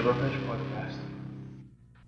Gibberpish podcast.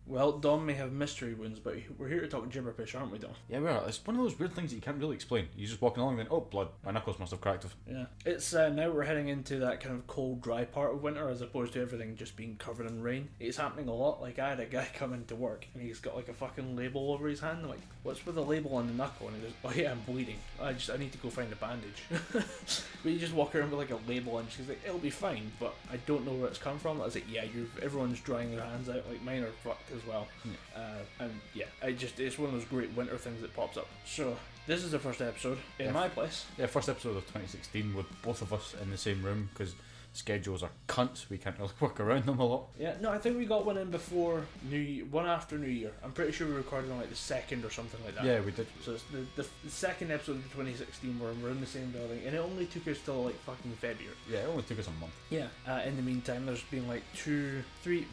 Well, Dom may have mystery wounds, but we're here to talk Gibberpish, aren't we, Dom? Yeah, we are. It's one of those weird things that you can't really explain. You're just walking along and then, oh, blood. My knuckles must have cracked. Yeah. It's now we're heading into that kind of cold, dry part of winter as opposed to everything just being covered in rain. It's happening a lot. Like, I had a guy come into work and he's got like a fucking label over his hand. I'm like, what's with the label on the knuckle? And he goes, oh yeah, I'm bleeding. I need to go find a bandage. But you just walk around with like a label and she's like, it'll be fine, but I don't know where it's come from. I was like, yeah, everyone's drying their hands out. Like, mine are fucked as well. Yeah. And yeah, it's one of those great winter things that pops up. So this is the first episode in my place. Yeah, first episode of 2016 with both of us in the same room because schedules are cunts. We can't really work around them a lot. Yeah, no, I think we got one in before New Year, one after New Year. I'm pretty sure we recorded on like the 2nd or something like that. Yeah, we did. So it's the second episode of 2016 where we're in the same building, and it only took us till like fucking February. Yeah, it only took us a month. Yeah. In the meantime, there's been like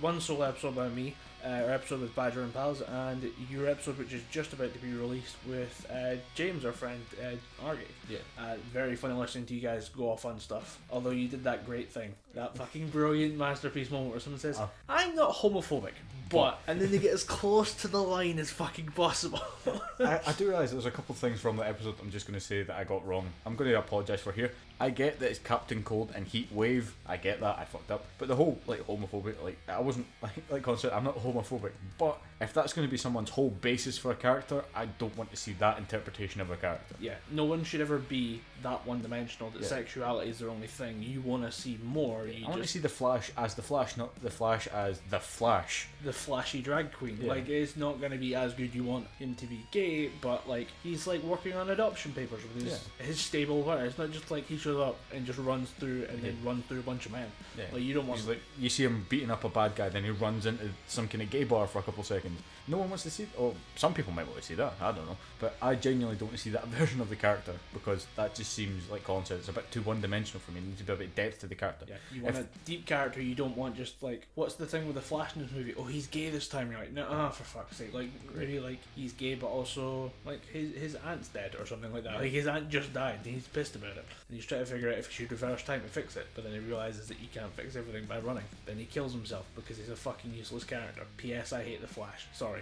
one solo episode by me, our episode with Badger and Pals, and your episode which is just about to be released with James, our friend Argy. Yeah. Very funny listening to you guys go off on stuff. Although you did that great thing, that fucking brilliant masterpiece moment where someone says, "I'm not homophobic," but and then they get as close to the line as fucking possible. I do realise there's a couple of things from that episode I'm just going to say that I got wrong. I'm going to apologise for here. I get that it's Captain Cold and Heat Wave. I get that. I fucked up. But the whole like homophobic, like I wasn't like concept. I'm not homophobic. But if that's going to be someone's whole basis for a character, I don't want to see that interpretation of a character. Yeah, no one should ever be that one-dimensional. That sexuality is their only thing. You want to see more. I want to see the Flash as the Flash, not the Flash as the Flash. The flashy drag queen. Yeah. Like, it's not going to be as good. You want him to be gay, but like he's like working on adoption papers with his stable partner. It's not just like he shows up and just runs through and then runs through a bunch of men. Yeah. Like, you don't want. He's like, you see him beating up a bad guy, then he runs into some kind of gay bar for a couple of seconds. No one wants to see it. Oh, some people might want to see that. I don't know, but I genuinely don't want to see that version of the character because that just seems like Colin said. It's a bit too one-dimensional for me. There needs to be a bit of depth to the character. Yeah, you want a deep character. You don't want just like, what's the thing with the Flash in this movie? Oh, he's gay this time. You're like, no, for fuck's sake. Like, maybe like he's gay, but also like his aunt's dead or something like that. Like his aunt just died and he's pissed about it. And he's trying to figure out if he should reverse time to fix it. But then he realizes that you can't fix everything by running. Then he kills himself because he's a fucking useless character. P.S. I hate the Flash. Sorry.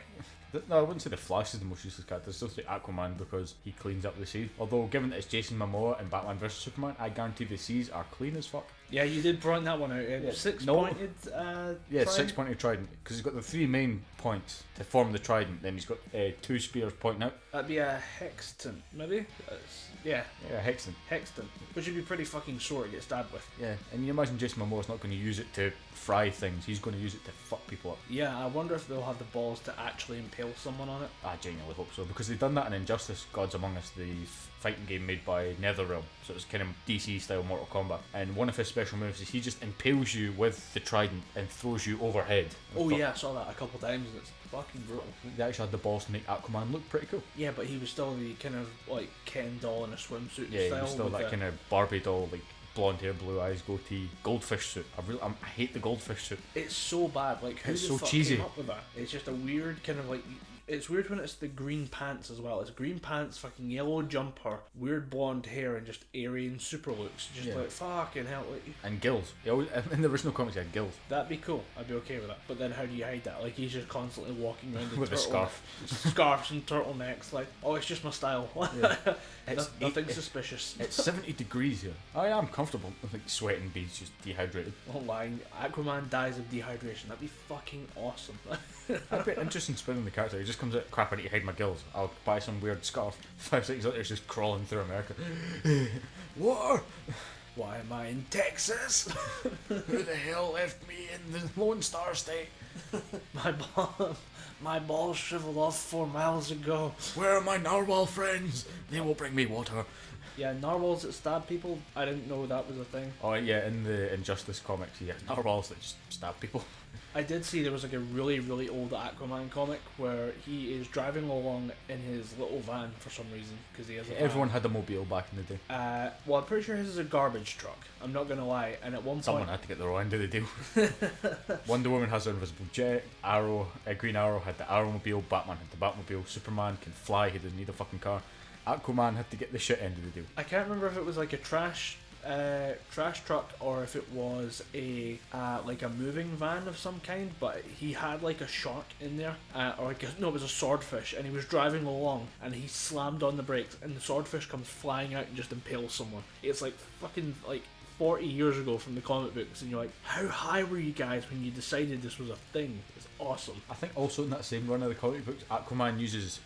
No, I wouldn't say the Flash is the most useless character. It's still say Aquaman because he cleans up the sea. Although, given that it's Jason Momoa in Batman vs Superman, I guarantee the seas are clean as fuck. Yeah, you did point that one out. Six-pointed trident? Six-pointed trident. Because he's got the three main points to form the trident. Then he's got two spears pointing out. That'd be a hextant, maybe? Yeah, hextant. Hextant. Which would be pretty fucking sore to get stabbed with. Yeah, and you imagine Jason Momoa's not going to use it to fry things. He's going to use it to fuck people up. Yeah, I wonder if they'll have the balls to actually impale someone on it. I genuinely hope so, because they've done that in Injustice Gods Among Us, the fighting game made by NetherRealm. So it's kind of DC style Mortal Kombat. And one of his special moves is he just impales you with the trident and throws you overhead. Oh yeah, I saw that a couple times and it's fucking brutal. They actually had the balls to make Aquaman look pretty cool. Yeah, but he was still the kind of like Ken doll in a swimsuit yeah, style. He was still that kind of Barbie doll, like blonde hair, blue eyes, goatee, goldfish suit. I hate the goldfish suit. It's so bad. Like, who it's the so fuck cheesy. came up with that? It's just a weird kind of like. It's weird when it's the green pants as well. It's green pants, fucking yellow jumper, weird blonde hair, and just Aryan super looks. Just like fucking hell. Like, and gills. In the original comics, he had gills. That'd be cool. I'd be okay with that. But then how do you hide that? Like, he's just constantly walking around in with a scarf, scarves and turtlenecks. Like, oh, it's just my style. Yeah. Nothing suspicious. It's 70 degrees here. I am comfortable. Like sweating, being just dehydrated. Not lying. Aquaman dies of dehydration. That'd be fucking awesome. That'd be interesting spinning the character. He just comes out, crap, I need to hide my gills. I'll buy some weird scarf. 5 seconds later, he's just crawling through America. War! Why am I in Texas? Who the hell left me in the Lone Star State? My balls shriveled off 4 miles ago. Where are my narwhal friends? They will bring me water. Yeah, narwhals that stab people. I didn't know that was a thing. Oh yeah, in the Injustice comics, yeah, narwhals that just stab people. I did see there was like a really, really old Aquaman comic where he is driving along in his little van for some reason because he has a van. Everyone had a mobile back in the day. Well, I'm pretty sure his is a garbage truck. I'm not gonna lie. And at one someone point, had to get their end of the deal. Wonder Woman has her invisible jet. Green Arrow had the Arrowmobile. Batman had the Batmobile. Superman can fly. He doesn't need a fucking car. Aquaman had to get the shit end of the deal. I can't remember if it was like a trash trash truck or if it was a like a moving van of some kind, but he had like a shark in there, or like no, it was a swordfish, and he was driving along and he slammed on the brakes and the swordfish comes flying out and just impales someone. It's like fucking like 40 years ago from the comic books, and you're like, how high were you guys when you decided this was a thing? It's awesome. I think also in that same run of the comic books, Aquaman uses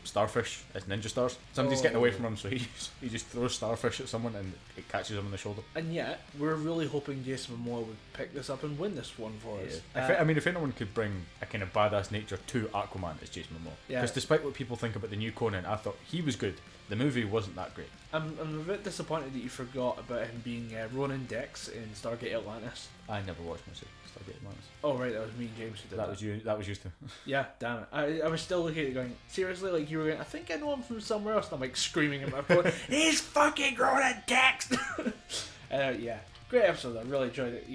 starfish as ninja stars. Somebody's getting away from him, so he just throws starfish at someone and it catches him on the shoulder. And yet, we're really hoping Jason Momoa would pick this up and win this one for us. If anyone could bring a kind of badass nature to Aquaman, it's Jason Momoa. Because despite what people think about the new Conan, I thought he was good. The movie wasn't that great. I'm a bit disappointed that you forgot about him being Ronan Dex in Stargate Atlantis. I never watched myself Stargate Atlantis. Oh right, that was me and James who did that. That was you too. Yeah, damn it. I was still looking at it going, seriously, like you were going, I think I know him from somewhere else, and I'm like screaming at my phone, he's fucking Ronan Dex! Yeah, great episode. I really enjoyed it.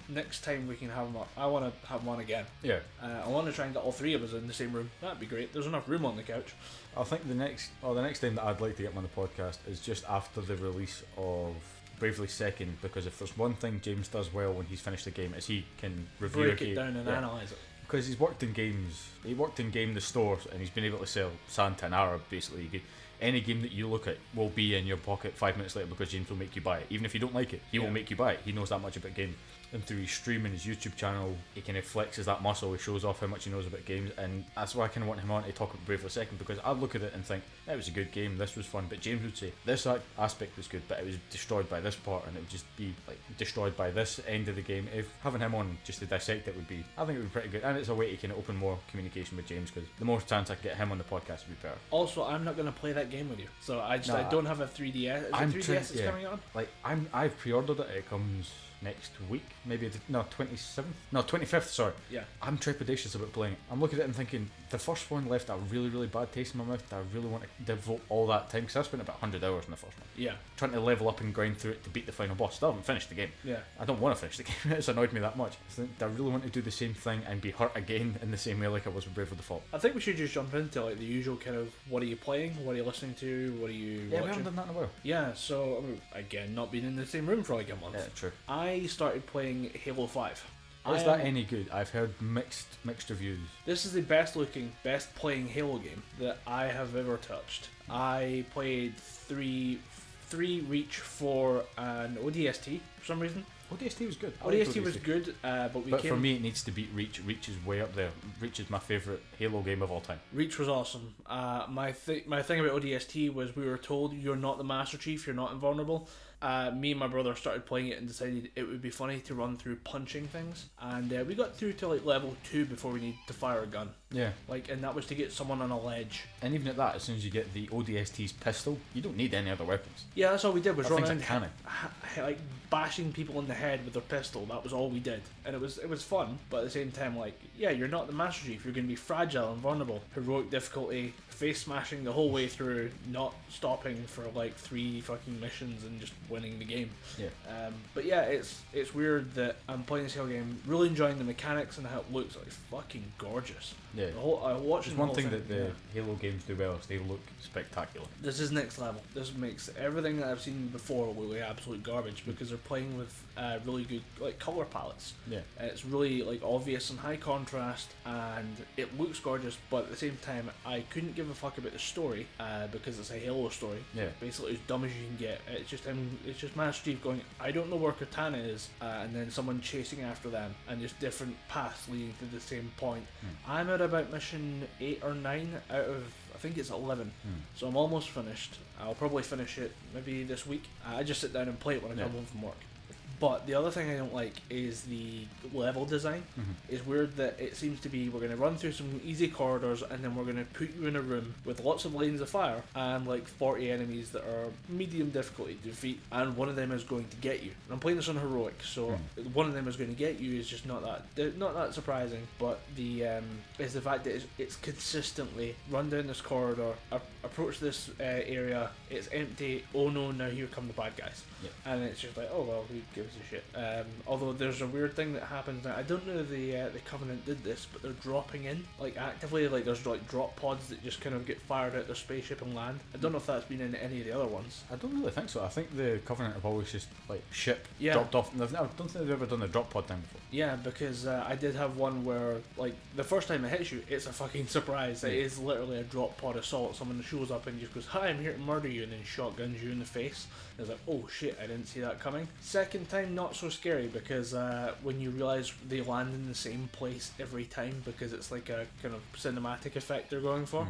Next time we can have him up, I want to have him on again. Yeah. I want to try and get all three of us in the same room. That'd be great. There's enough room on the couch. I think the next time that I'd like to get him on the podcast is just after the release of Bravely Second, because if there's one thing James does well when he's finished the game is he can review break it down and analyse it. Because he's worked in games, he worked in Game the Store, and he's been able to sell Santa and Arab basically. Any game that you look at will be in your pocket 5 minutes later because James will make you buy it. Even if you don't like it, he will make you buy it. He knows that much about games. And through his stream and his YouTube channel, he kind of flexes that muscle. He shows off how much he knows about games, and that's why I kind of want him on to talk about Bravely Second, because I'd look at it and think, that was a good game, this was fun, but James would say, this aspect was good, but it was destroyed by this part, and it would just be like destroyed by this end of the game. If having him on just to dissect it would be, I think it would be pretty good, and it's a way to kind of open more communication with James, because the more chance I can get him on the podcast would be better. Also, I'm not going to play that game with you, so I don't have a 3DS. Is it 3DS that's coming on? Like I've pre-ordered it. It comes next week, maybe 25th, sorry. Yeah. I'm trepidatious about playing it. I'm looking at it and thinking, the first one left a really, really bad taste in my mouth. I really want to devote all that time, because I spent about 100 hours in the first one. Yeah. Trying to level up and grind through it to beat the final boss. Still haven't finished the game. Yeah. I don't want to finish the game. It's annoyed me that much. I really want to do the same thing and be hurt again in the same way like I was with Bravely Default. I think we should just jump into like the usual kind of, what are you playing, what are you listening to, what are you watching? We haven't done that in a while. Yeah, so again, not being in the same room for like a month. Yeah, true. I started playing Halo 5. Is that any good? I've heard mixed reviews. This is the best looking, best playing Halo game that I have ever touched. I played 3 Reach, 4 and ODST for some reason. ODST was good. ODST was good, but for me it needs to beat Reach. Reach is way up there. Reach is my favourite Halo game of all time. Reach was awesome. My thing about ODST was we were told you're not the Master Chief, you're not invulnerable. Me and my brother started playing it and decided it would be funny to run through punching things, and we got through to like level 2 before we needed to fire a gun. Yeah. And that was to get someone on a ledge. And even at that, as soon as you get the ODST's pistol, you don't need any other weapons. Yeah, that's all we did was run around cannon. like bashing people in the head with their pistol. That was all we did, and it was fun. But at the same time, like, yeah, you're not the Master Chief. You're going to be fragile and vulnerable. Heroic difficulty, face smashing the whole way through, not stopping for like 3 fucking missions and just winning the game. Yeah. But yeah, it's weird that I'm playing this Halo game, really enjoying the mechanics and how it looks. Like fucking gorgeous. Yeah. There's one thing that the Halo games do well is they look spectacular. This is next level. This makes everything that I've seen before look like absolute garbage, because they're playing with really good like color palettes. Yeah. It's really like obvious and high contrast, and it looks gorgeous. But at the same time, I couldn't give a fuck about the story because it's a Halo story. Yeah. Basically, as dumb as you can get. It's just him. It's just Master Chief going, I don't know where Cortana is, and then someone chasing after them, and just different paths leading to the same point. I'm at about mission 8 or 9 out of, I think it's 11. So I'm almost finished. I'll probably finish it maybe this week. I just sit down and play it when I come home from work. But the other thing I don't like is the level design. It's weird that it seems to be, we're going to run through some easy corridors and then we're going to put you in a room with lots of lanes of fire and like 40 enemies that are medium difficulty to defeat, and one of them is going to get you. And I'm playing this on heroic, so one of them is going to get you is just not that surprising. But is the fact that it's consistently run down this corridor, approach this area, it's empty, oh no, now here come the bad guys. And it's just like, oh well, who gives gives a shit. Although there's a weird thing that happens now. I don't know if the Covenant did this, but they're dropping in like actively. Like there's like drop pods that just kind of get fired out their spaceship and land. I don't know if that's been in any of the other ones. I don't really think so. I think the Covenant have always just like ship Yeah. dropped off. I don't think they've ever done the drop pod thing before. Yeah, because I did have one where like the first time it hits you, it's a fucking surprise. It is literally a drop pod assault. Someone shows up and just goes, "Hi, I'm here to murder you," and then shotguns you in the face. It's like, oh shit, I didn't see that coming. Second time, not so scary because when you realise they land in the same place every time because it's like a kind of cinematic effect they're going for,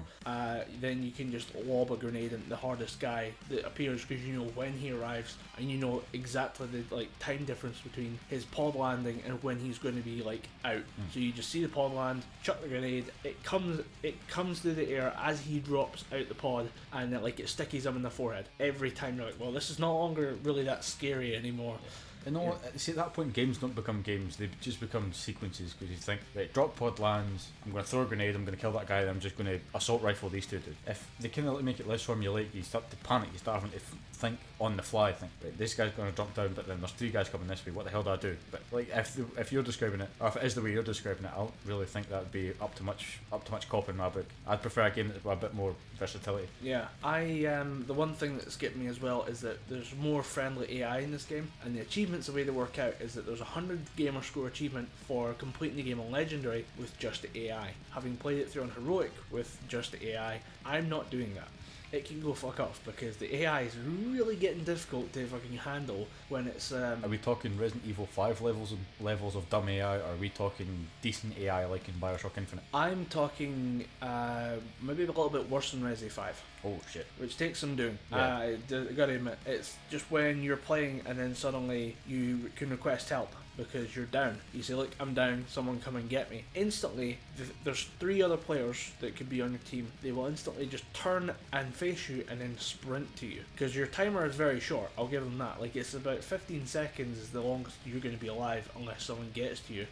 then you can just lob a grenade at the hardest guy that appears because you know when he arrives and you know exactly the like time difference between his pod landing and when he's going to be like out. So you just see the pod land, chuck the grenade, it comes through the air as he drops out the pod, and it stickies him in the forehead. Every time you're like, well, this is no longer really that scary anymore. And see, at that point, games don't become games; they just become sequences. Because you think, right, drop pod lands, I'm going to throw a grenade, I'm going to kill that guy, and I'm just going to assault rifle these two dudes. If they kind of make it less formulaic, you start to panic. You start having to think on the fly. Think, right, this guy's going to drop down, but then there's three guys coming this way. What the hell do I do? But like, if you're describing it, or if it is the way you're describing it, I don't really think that would be up to much cop in my book. I'd prefer a game that's got a bit more versatility. Yeah, the one thing that's getting me as well is that there's more friendly AI in this game, and the achievements, the way they work out is that there's a 100 gamer score achievement for completing the game on Legendary with just the AI. Having played it through on Heroic with just the AI, I'm not doing that. It can go fuck off because the AI is really getting difficult to fucking handle when it's. Are we talking Resident Evil 5 levels of dumb AI, or are we talking decent AI like in Bioshock Infinite? I'm talking maybe a little bit worse than Resi 5. Oh shit. Which takes some doing. Yeah. I gotta admit, it's just when you're playing and then suddenly you can request help because you're down. You say, look, I'm down, someone come and get me. Instantly, there's three other players that could be on your team. They will instantly just turn and face you and then sprint to you. Because your timer is very short, I'll give them that. Like, it's about 15 seconds is the longest you're going to be alive unless someone gets to you.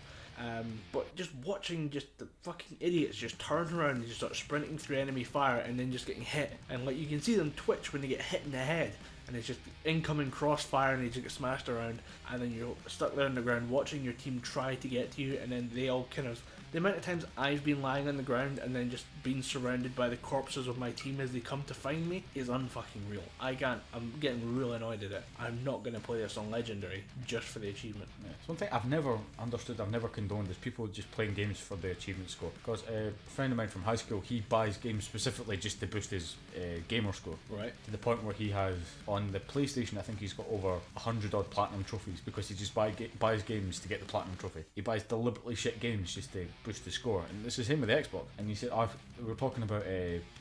But just watching just the fucking idiots just turn around and just start sprinting through enemy fire and then just getting hit. And like you can see them twitch when they get hit in the head. And it's just incoming crossfire and they just get smashed around, and then you're stuck there on the ground watching your team try to get to you, and then they all kind of... The amount of times I've been lying on the ground and then just being surrounded by the corpses of my team as they come to find me is unfucking real. I'm getting real annoyed at it. I'm not going to play this on Legendary just for the achievement. Yeah. So one thing I've never understood, I've never condoned, is people just playing games for the achievement score. Because a friend of mine from high school, he buys games specifically just to boost his gamer score. Right. To the point where he has, on the PlayStation, I think he's got over 100 odd platinum trophies because he just buys games to get the platinum trophy. He buys deliberately shit games just to boost the score, and it's the same with the Xbox. And you said, we were talking about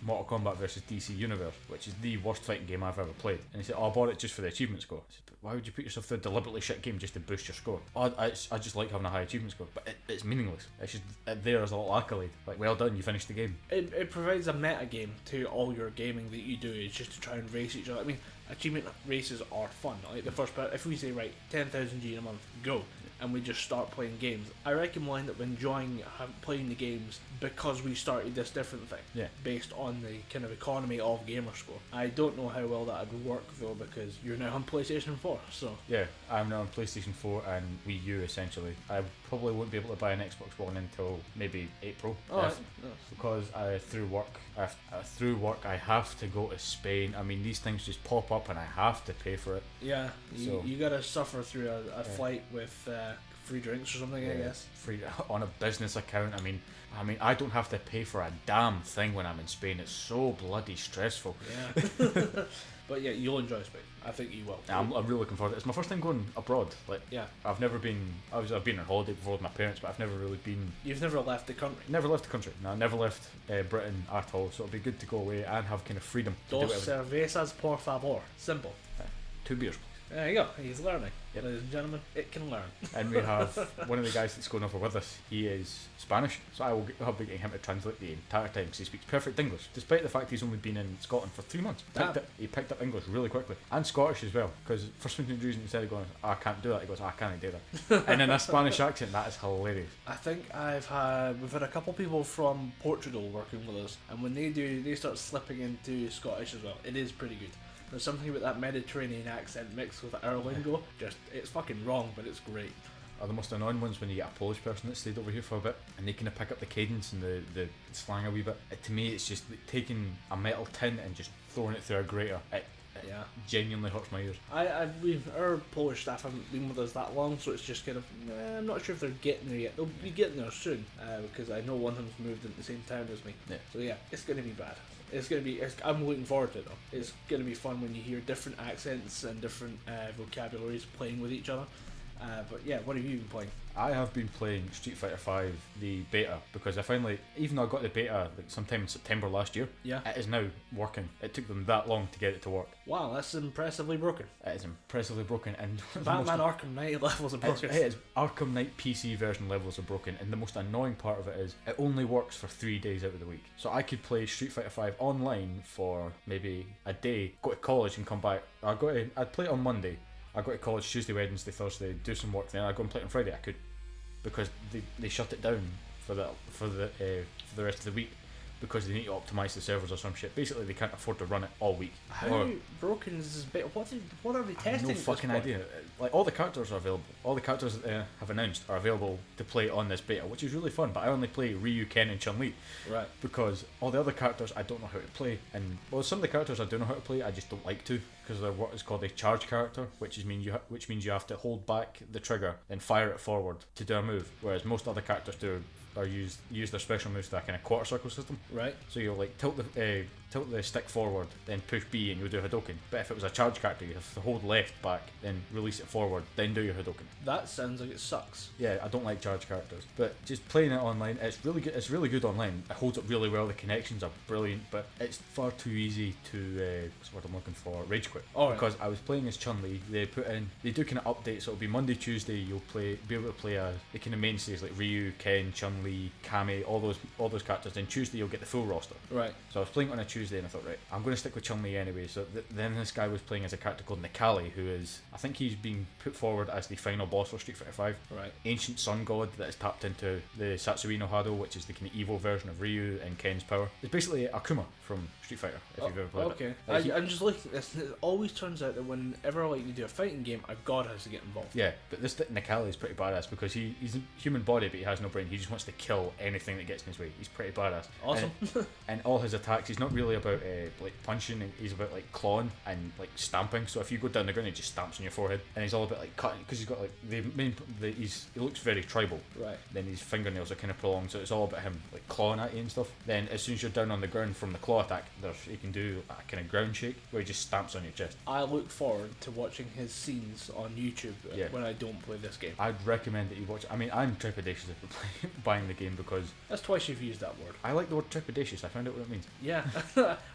Mortal Kombat versus DC Universe, which is the worst fighting game I've ever played. And he said, I bought it just for the achievement score. I said, but why would you put yourself through a deliberately shit game just to boost your score? I just like having a high achievement score, but it's meaningless. It's just there as a little accolade. Like, well done, you finished the game. It provides a meta game to all your gaming that you do. It's just to try and race each other. I mean, achievement races are fun. Like the first part, if we say, right, 10,000 G in a month, go. And we just start playing games, I reckon we'll end up enjoying playing the games because we started this different thing. Yeah. Based on the kind of economy of Gamerscore. I don't know how well that would work though, because you're now on PlayStation 4, so. Yeah, I'm now on PlayStation 4 and Wii U essentially. I probably won't be able to buy an Xbox One until maybe April. Because through work I have to go to Spain. I mean, these things just pop up and I have to pay for it. Yeah, you gotta suffer through a flight with free drinks or something, I guess. Free on a business account. I mean, I don't have to pay for a damn thing when I'm in Spain. It's so bloody stressful. Yeah. But yeah, you'll enjoy Spain. I think you will. I'm really looking forward to it. It's my first time going abroad. Like, yeah. I've never been. I've been on holiday before with my parents, but I've never really been. You've never left the country. Never left the country. No, I never left Britain at all. So it'll be good to go away and have kind of freedom. Dos cervezas, por favor. Simple. 2 beers. There you go. He's learning. Yep. Ladies and gentlemen, it can learn. And we have one of the guys that's going over with us. He is Spanish, so I'll be getting him to translate the entire time because he speaks perfect English, despite the fact he's only been in Scotland for 3 months. He picked up English really quickly, and Scottish as well. Because for some reason, instead of going, I can't do that, he goes, I can't do that. And in a Spanish accent, that is hilarious. I think we've had a couple people from Portugal working with us, and when they do, they start slipping into Scottish as well. It is pretty good. There's something about that Mediterranean accent mixed with our lingo. Just, it's fucking wrong, but it's great. Are the most annoying ones when you get a Polish person that stayed over here for a bit and they kind of pick up the cadence and the slang a wee bit. To me, it's just like taking a metal tin and just throwing it through a grater. It genuinely hurts my ears. Our Polish staff haven't been with us that long, so it's just kind of, I'm not sure if they're getting there yet. They'll be getting there soon, because I know one of them's moved in the same town as me. Yeah. So yeah, it's going to be bad. I'm looking forward to it though. It's going to be fun when you hear different accents and different vocabularies playing with each other. But yeah, what have you been playing? I have been playing Street Fighter V, the beta, because I finally, even though I got the beta like sometime in September last year, it is now working. It took them that long to get it to work. Wow, that's impressively broken. It is impressively broken, and Batman Arkham Knight levels are broken. It is. Arkham Knight PC version levels are broken, and the most annoying part of it is it only works for 3 days out of the week. So I could play Street Fighter V online for maybe a day, go to college and come back. I'd play it on Monday. I go to college Tuesday, Wednesday, Thursday, do some work, then I go and play it on Friday. I could, because they shut it down for the rest of the week because they need to optimise the servers or some shit. Basically, they can't afford to run it all week. How broken is this bit? What are they testing? I have no fucking idea. Like, all the characters are available. All the characters that have announced are available to play on this beta, which is really fun. But I only play Ryu, Ken, and Chun-Li. Right. Because all the other characters I don't know how to play, and some of the characters I do know how to play, I just don't like to, because they're what is called a charge character, which means you have to hold back the trigger and fire it forward to do a move, whereas most other characters use their special moves to that kind of quarter circle system. Right. So you'll like tilt the stick forward, then push B and you'll do a Hadouken. But if it was a charge character, you have to hold left back, then release it forward, then do your Hadouken. That sounds like it sucks. Yeah, I don't like charge characters. But just playing it online, it's really good. It's really good online. It holds up really well. The connections are brilliant, but it's far too easy to what's the word I'm looking for? Rage quit. Because I was playing as Chun-Li. They do kind of updates. So it'll be Monday, Tuesday. You'll be able to play the kind of mainstays like Ryu, Ken, Chun-Li, Kami, all those characters. Then Tuesday you'll get the full roster. Right. So I was playing on a Tuesday and I thought, right, I'm going to stick with Chun-Li anyway. So then this guy was playing as a character called Nikali, who is, I think he's being put forward as the final boss for Street Fighter V. Right. Ancient sun god that is tapped into the Satsui no Hado, which is the kind of evil version of Ryu and Ken's power. It's basically Akuma from Street Fighter, if you've ever played it. I'm just looking at this, and it always turns out that whenever like you do a fighting game, a god has to get involved. Yeah, but this Nikali is pretty badass because he's a human body, but he has no brain. He just wants to kill anything that gets in his way. He's pretty badass. Awesome. And all his attacks, he's not really about like punching. He's about like clawing and like stamping. So if you go down the ground, he just stamps on your forehead. And he's all about like cutting, because he's got like he looks very tribal. Right. Then his fingernails are kind of prolonged, so it's all about him like clawing at you and stuff. Then as soon as you're down on the ground from the claw attack, he can do a kind of ground shake where he just stamps on your chest. I look forward to watching his scenes on YouTube when I don't play this game. I'd recommend that you watch it. I mean, I'm trepidatious about buying the game because that's twice you've used that word. I like the word trepidatious. I found out what it means. Yeah,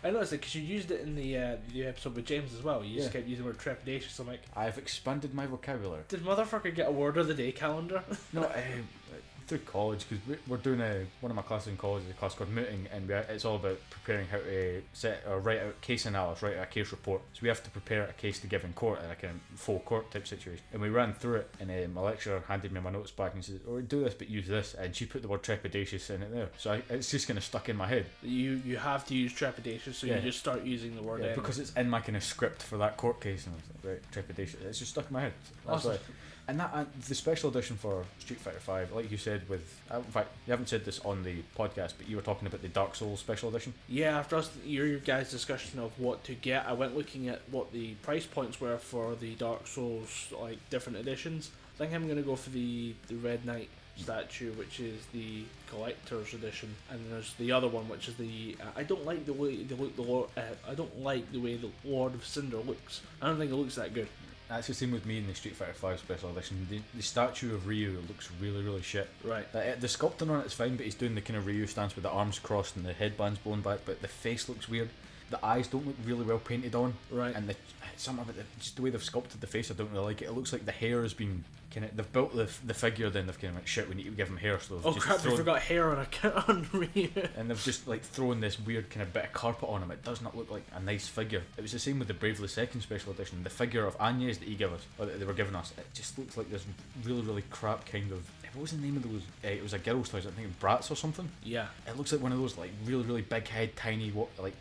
I noticed it because you used it in the episode with James as well. You just kept using the word trepidatious. I'm like, I've expanded my vocabulary. Did motherfucker get a word of the day calendar? No, through college, because we're doing one of my classes in college is a class called mooting, and it's all about preparing how to write out case analysis, write out a case report. So we have to prepare a case to give in court, like a full court type situation. And we ran through it, and my lecturer handed me my notes back and said, "Oh, do this, but use this." And she put the word trepidatious in it there, so it's just kind of stuck in my head. You have to use trepidatious, so you just start using the word. Yeah, because it's in my kind of script for that court case, and I was like, right, trepidatious. It's just stuck in my head. That's awesome. And the special edition for Street Fighter V, like you said, in fact, you haven't said this on the podcast, but you were talking about the Dark Souls special edition. Yeah, after your guys' discussion of what to get, I went looking at what the price points were for the Dark Souls like different editions. I think I'm going to go for the Red Knight statue, which is the collector's edition, and there's the other one, which is the I don't like the way they look. I don't like the way the Lord of Cinder looks. I don't think it looks that good. That's the same with me in the Street Fighter V special edition. The statue of Ryu looks really, really shit. Right. The sculpting on it is fine, but he's doing the kind of Ryu stance with the arms crossed and the headband's blown back, but the face looks weird. The eyes don't look really well painted on. Right. And some of it, just the way they've sculpted the face, I don't really like it. It looks like the hair has been they've built the figure, then they've kind of like, shit, we need to give him hair, so they've they forgot hair on Ryu. And they've just like thrown this weird kind of bit of carpet on him. It does not look like a nice figure. It was the same with the Bravely Second special edition. The figure of Agnes that he gave us, or that they were giving us, it just looks like this really, really crap kind of what was the name of those? It was a girl's toys. I think Bratz or something. Yeah. It looks like one of those like really big head, tiny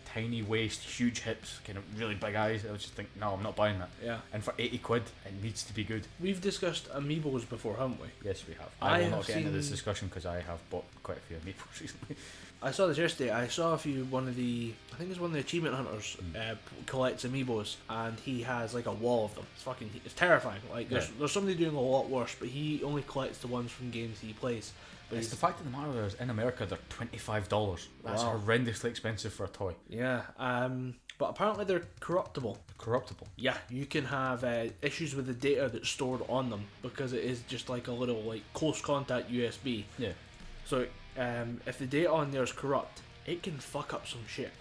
tiny waist, huge hips, kind of really big eyes. I was just think, no, I'm not buying that. Yeah. And for 80 quid, it needs to be good. We've discussed amiibos before, haven't we? Yes, we have. I will not get into this discussion because I have bought quite a few amiibos recently. I saw this yesterday. I saw I think it's one of the achievement hunters collects amiibos, and he has like a wall of them. It's terrifying. Like there's somebody doing a lot worse, but he only collects the ones from games he plays. But it's the fact of the matter is, in America they're $25. That's Wow. horrendously expensive for a toy. Yeah. But apparently they're corruptible. Corruptible. Yeah, you can have issues with the data that's stored on them because it is just like a little like close contact USB. Yeah. So if the data on there is corrupt, it can fuck up some shit.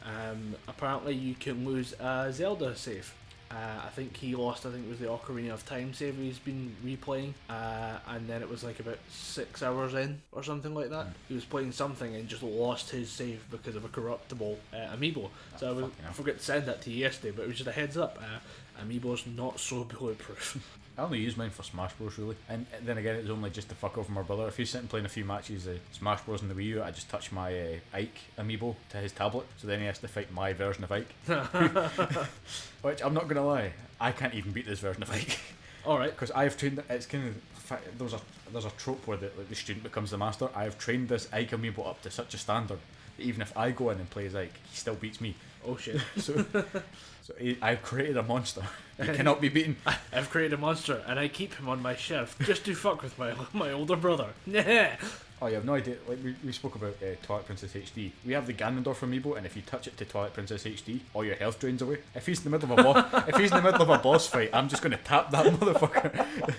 Apparently you can lose a Zelda save. I think he lost, I think it was the Ocarina of Time save he's been replaying, and then it was like about 6 hours in or something like that. He was playing something and just lost his save because of a corruptible amiibo. So I forgot to send that to you yesterday, but it was just a heads up. Amiibo's not so bulletproof. I only use mine for Smash Bros really, and then again it's only just to fuck over my brother. If he's sitting playing a few matches of Smash Bros on the Wii U, I just touch my Ike amiibo to his tablet, so then he has to fight my version of Ike. Which I'm not gonna lie, I can't even beat this version of Ike. Alright. Because I have trained, it's kind of, there's a trope where the student becomes the master. I have trained this Ike amiibo up to such a standard that even if I go in and play as Ike, he still beats me. Oh shit. So I've created a monster. He cannot be beaten. I've created a monster and I keep him on my shelf just to fuck with my older brother. Oh, you have no idea. Like we spoke about Twilight Princess HD. We have the Ganondorf amiibo, and if you touch it to Twilight Princess HD, all your health drains away. If he's in the middle of a boss fight, I'm just gonna tap that motherfucker.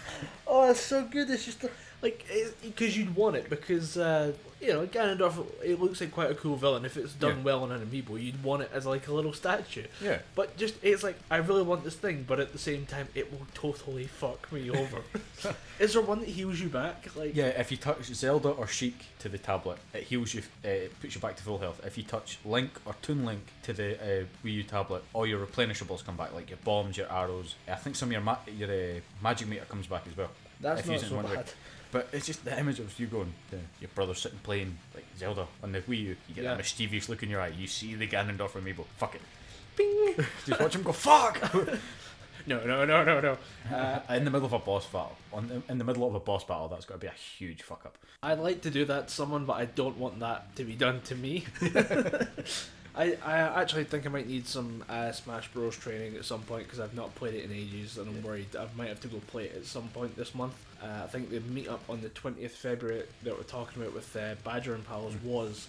Oh, it's so good. It's just like because you'd want it because Ganondorf. It looks like quite a cool villain. If it's done well on an amiibo, you'd want it as like a little statue. Yeah. But just it's like I really want this thing, but at the same time, it will totally fuck me over. Is there one that heals you back? Like yeah, if you touch Zelda or Sheik to the tablet, it heals you. It puts you back to full health. If you touch Link or Toon Link to the Wii U tablet, all your replenishables come back, like your bombs, your arrows. I think some of your magic meter comes back as well. That's if not using so one bad. ring. But it's just the image of you going, your brother sitting playing like Zelda on the Wii U. You get that mischievous look in your eye. You see the Ganondorf amiibo. Fuck it. Bing. Just watch him go. Fuck. No. In the middle of a boss battle. In the middle of a boss battle, that's got to be a huge fuck up. I'd like to do that to someone, but I don't want that to be done to me. I actually think I might need some Smash Bros training at some point because I've not played it in ages and I'm worried I might have to go play it at some point this month. I think the meet up on the 20th February that we're talking about with Badger and Pals was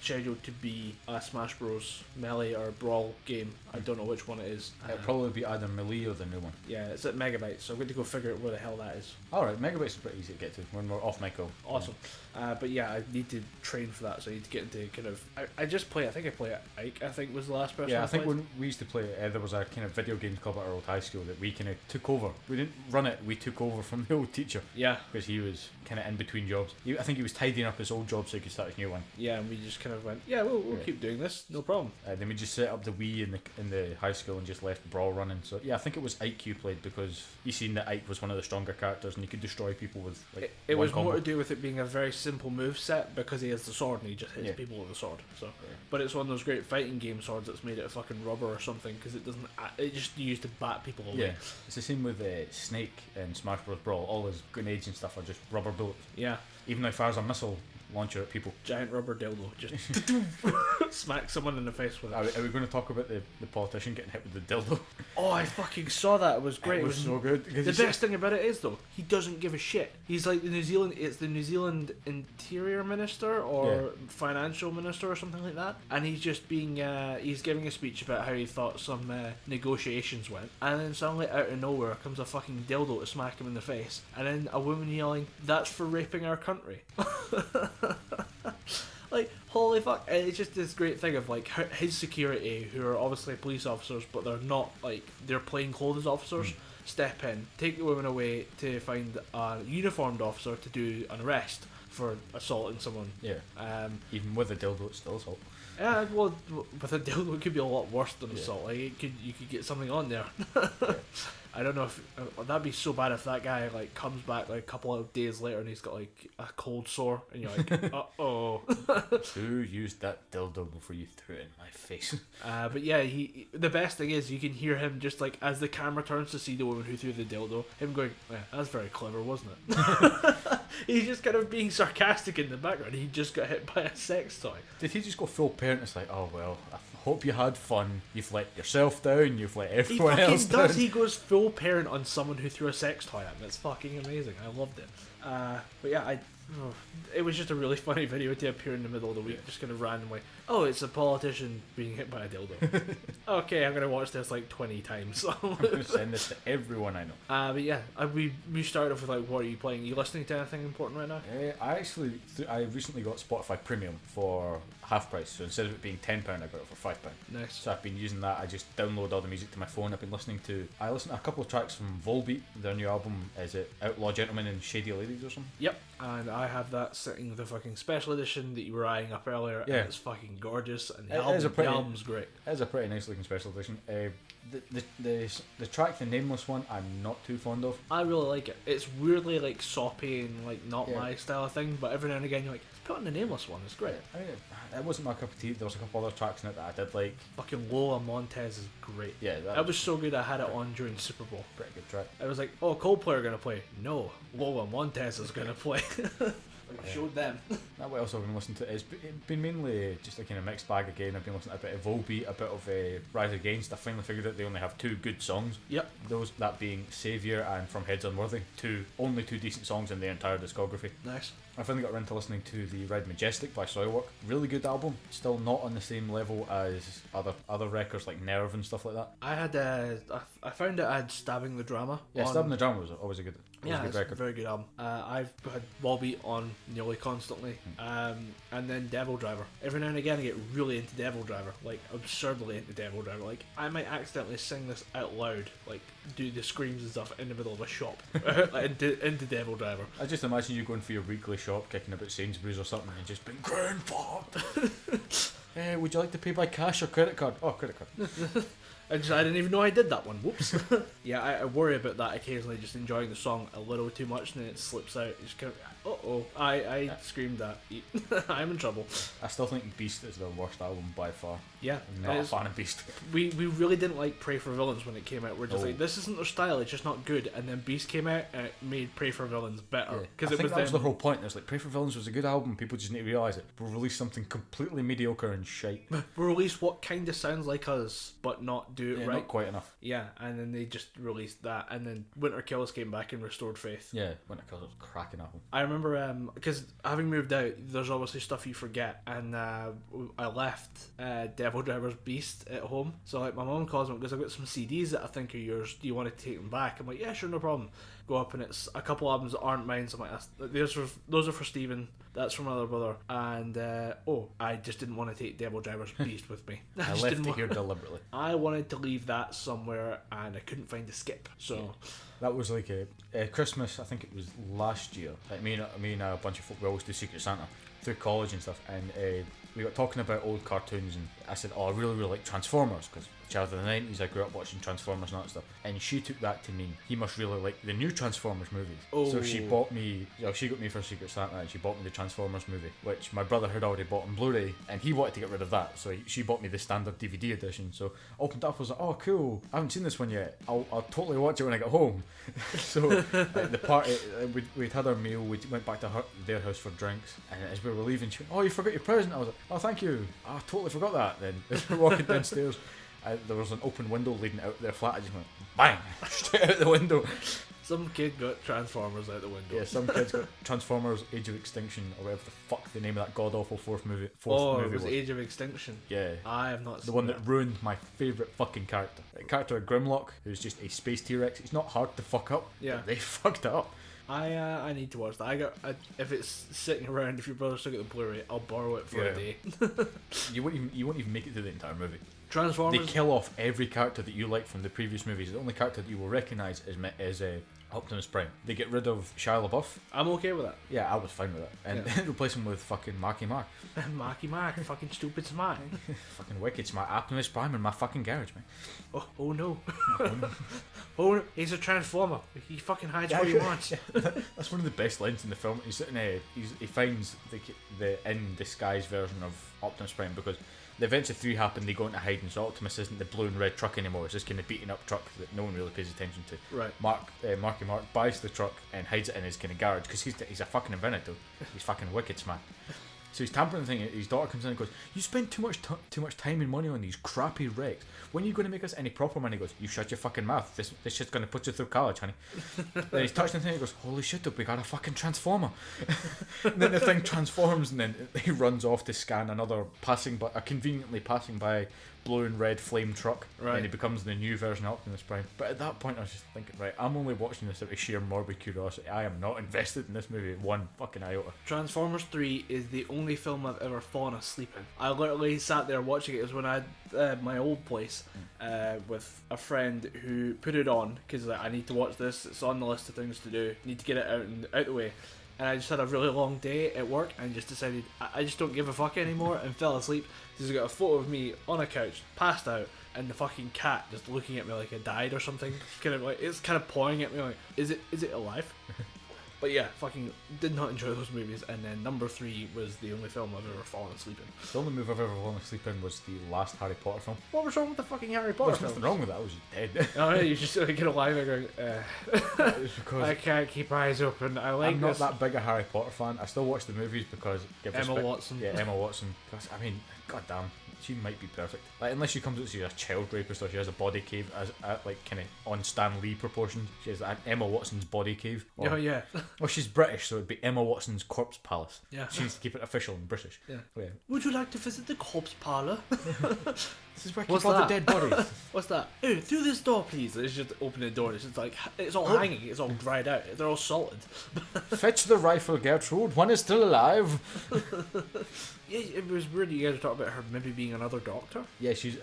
scheduled to be a Smash Bros Melee or Brawl game. I don't know which one it is. It'll probably be either Melee or the new one. Yeah, it's at Megabytes, so I'm going to go figure out where the hell that is. Alright, Megabytes is pretty easy to get to when we're off Michael. Awesome. But yeah, I need to train for that, so I need to get into kind of... I think I play Ike, I think was the last person I think played. when we used to play there was a kind of video games club at our old high school that we kind of took over. We didn't run it, we took over from the old teacher. Yeah. Because he was kind of in between jobs. I think he was tidying up his old job so he could start his new one. Yeah, and we just kind of went, we'll keep doing this, no problem. Then we just set up the Wii in the high school and just left Brawl running. So yeah, I think it was Ike you played because you seen that Ike was one of the stronger characters and he could destroy people with like it one was combo. more to do with it being a very simple move set because he has the sword and he just hits people with the sword. So, but it's one of those great fighting game swords that's made out of fucking rubber or something because it just used to bat people away. Yeah, it's the same with Snake and Smash Bros Brawl. All his grenades and stuff are just rubber bullets. Yeah. Even though he fires a missile launcher at people. Giant rubber dildo, just smack someone in the face with it. Are we going to talk about the politician getting hit with the dildo? Oh, I fucking saw that. It was great. It was so good. The best thing about it is though, he doesn't give a shit. He's like the New Zealand Interior Minister or Financial Minister or something like that, and he's just he's giving a speech about how he thought some negotiations went, and then suddenly out of nowhere comes a fucking dildo to smack him in the face, and then a woman yelling, "That's for raping our country." Like, holy fuck. And it's just this great thing of like his security, who are obviously police officers but they're not like, they're plain clothes officers, step in, take the woman away to find a uniformed officer to do an arrest for assaulting someone. Even with a dildo it's still assault. Yeah, well, with a dildo it could be a lot worse than assault. Like you could get something on there. I don't know if that'd be so bad if that guy like comes back like a couple of days later and he's got like a cold sore and you're like, uh-oh. Who used that dildo before you threw it in my face? But yeah, the best thing is you can hear him just like as the camera turns to see the woman who threw the dildo, him going, yeah, that's very clever, wasn't it? He's just kind of being sarcastic in the background. He just got hit by a sex toy. Did he just go full parent? It's like, oh well, I hope you had fun. You've let yourself down. You've let everyone else down. He does. He goes full parent on someone who threw a sex toy at him. It's fucking amazing. I loved it. But yeah, it was just a really funny video to appear in the middle of the week, just kind of randomly. Oh, it's a politician being hit by a dildo. Okay, I'm gonna watch this like 20 times. I'm gonna send this to everyone I know. But yeah, we started off with like, what are you playing? Are you listening to anything important right now? I recently got Spotify Premium for half price, so instead of it being £10, I got it for £5. Nice. So I've been using that. I just download all the music to my phone. I've been listening to a couple of tracks from Volbeat. Their new album, is it Outlaw Gentlemen and Shady Ladies or something? Yep. And I have that sitting, the fucking special edition that you were eyeing up earlier. Yeah. And it's fucking gorgeous, and the album's great. It is a pretty nice looking special edition. The track, the Nameless one, I'm not too fond of. I really like it. It's weirdly like soppy and like not my style of thing, but every now and again you're like, put on the Nameless one, it's great. I mean, it wasn't my cup of tea. There was a couple other tracks in it that I did like. Fucking Lola Montez is great. Yeah, that was so good I had it on during Super Bowl. Pretty good track. I was like, oh, Coldplay are going to play. No, Lola Montez is going to play. I showed them. That what else I've been listening to is been mainly just a kind of mixed bag again. I've been listening to a bit of Volbeat, a bit of Rise Against. I finally figured out they only have 2 good songs. Yep. Those, that being Saviour and From Heads Unworthy. Only 2 decent songs in their entire discography. Nice. I finally got around to listening to the Red Majestic by Soilwork. Really good album. Still not on the same level as other records like Nerve and stuff like that. I found it had Stabbing the Drama. Yeah, Stabbing the Drama was always a good. It's a very good album. I've had Volbeat on nearly constantly, and then Devil Driver. Every now and again I get really into Devil Driver, like absurdly into Devil Driver. Like I might accidentally sing this out loud, like do the screams and stuff in the middle of a shop, into Devil Driver. I just imagine you going for your weekly shop, kicking about Sainsbury's or something, and just being grandpa. Hey, would you like to pay by cash or credit card? Oh, credit card. I didn't even know I did that one. Whoops. Yeah, I worry about that occasionally, just enjoying the song a little too much and then it slips out. It's kind of, I screamed that. I'm in trouble. I still think Beast is their worst album by far. Yeah. I'm not a fan of Beast. We really didn't like Pray for Villains when it came out. We're just like, this isn't their style, it's just not good. And then Beast came out and it made Pray for Villains better. Yeah. I think that was the whole point. It's like, Pray for Villains was a good album, people just need to realise it. We'll release something completely mediocre and shite. We'll release what kind of sounds like us, but not do it right. Not quite enough. Yeah, and then they just released that, and then Winter Kills came back and restored faith. Yeah, Winter Kills was a cracking album. I remember, because having moved out, there's obviously stuff you forget, and I left Devil Driver's Beast at home, so like my mum calls me because I've got some CDs that I think are yours, do you want to take them back? I'm like, yeah, sure, no problem. Go up and it's a couple albums that aren't mine, so I'm like, those are for Stephen, that's from my other brother, and I just didn't want to take Devil Driver's Beast with me. I left it here deliberately. I wanted to leave that somewhere and I couldn't find a skip, so... Yeah. That was like a Christmas, I think it was last year. Like me and a bunch of folk, we always do Secret Santa through college and stuff, and we got talking about old cartoons, and I said, I really like Transformers, because child of the 90s, I grew up watching Transformers and that stuff, and she took that to mean he must really like the new Transformers movies. So she got me for Secret Santa, and she bought me the Transformers movie, which my brother had already bought on Blu-ray, and he wanted to get rid of that, so she bought me the standard DVD edition. So I opened up, I was like, oh cool, I haven't seen this one yet, I'll totally watch it when I get home. So like, the party, we'd had our meal, we went back to their house for drinks, and as we were leaving, she went, oh, you forgot your present. I was like, oh, thank you, I totally forgot that. Then as we were walking downstairs, there was an open window leading out their flat. I just went bang straight out the window. Some kid got Transformers out the window. Yeah, some kids got Transformers Age of Extinction, or whatever the fuck the name of that god awful fourth movie it was Age of Extinction. Yeah, I have not seen the one that ruined my favourite fucking character. The character of Grimlock, who's just a space T-Rex. It's not hard to fuck up. Yeah, they fucked it up. I need to watch that. If it's sitting around, if your brother still got the Blu-ray, I'll borrow it for a day. You won't even make it through the entire movie. They Transformers. kill off every character that you like from the previous movies. The only character that you will recognise is Optimus Prime. They get rid of Shia LaBeouf. I'm okay with that. Yeah, I was fine with it. And replace him with fucking Marky Mark. Marky Mark, fucking stupid smart. Fucking wicked smart. Optimus Prime in my fucking garage, man. Oh no. Oh, no. Oh no, he's a transformer. He fucking hides what he wants. That's one of the best lines in the film. He's sitting there, he finds the in disguise version of Optimus Prime, because the events of 3 happen, they go into hiding, so Optimus isn't the blue and red truck anymore, it's this kind of beaten up truck that no one really pays attention to. Right. Marky Mark buys the truck and hides it in his kind of garage, because he's a fucking inventor, dude. He's fucking wicked smart. So he's tampering the thing. His daughter comes in and goes, "You spend too much time and money on these crappy wrecks. When are you going to make us any proper money?" He goes, "You shut your fucking mouth. This shit's going to put you through college, honey." Then he's touching the thing and he goes, "Holy shit, dude, we got a fucking transformer." And then the thing transforms and then he runs off to scan another conveniently passing by blue and red flame truck. Right. And he becomes the new version of Optimus Prime. But at that point I was just thinking, right, I'm only watching this out of sheer morbid curiosity. I am not invested in this movie one fucking iota. Transformers 3 is the only film I've ever fallen asleep in. I literally sat there watching it. It was when I had my old place with a friend who put it on because like, I need to watch this. It's on the list of things to do. Need to get it out the way. And I just had a really long day at work and just decided I just don't give a fuck anymore and fell asleep. He's got a photo of me on a couch, passed out, and the fucking cat just looking at me like I died or something. It's kind of pawing at me like, is it alive? But yeah, fucking did not enjoy those movies. And then number 3 was the only film I've ever fallen asleep in. The only movie I've ever fallen asleep in was the last Harry Potter film. What was wrong with the fucking Harry Potter There's nothing film? wrong with that, I was just dead. Oh yeah, you just get alive and going, It's because I can't keep eyes open. I like I'm not this. that big a Harry Potter fan. I still watch the movies because Emma Watson. Yeah, Emma Watson. Because I mean, goddamn, she might be perfect. Like unless she comes out, she's a child rapist or she has a body cave as like kind of on Stan Lee proportions. She has Emma Watson's body cave. Oh yeah. Well, she's British, so it'd be Emma Watson's corpse palace. Yeah. She needs to keep it official and British. Yeah. Oh, yeah. Would you like to visit the corpse parlour? This is where I What's keep all the that? dead bodies. What's that? Oh, through this door, please. It's just open the door. It's just like it's all hanging. It's all dried out. They're all solid. Fetch the rifle, Gertrude. One is still alive. Yeah, it was weird. You guys talked about her maybe being another doctor. Yeah, she's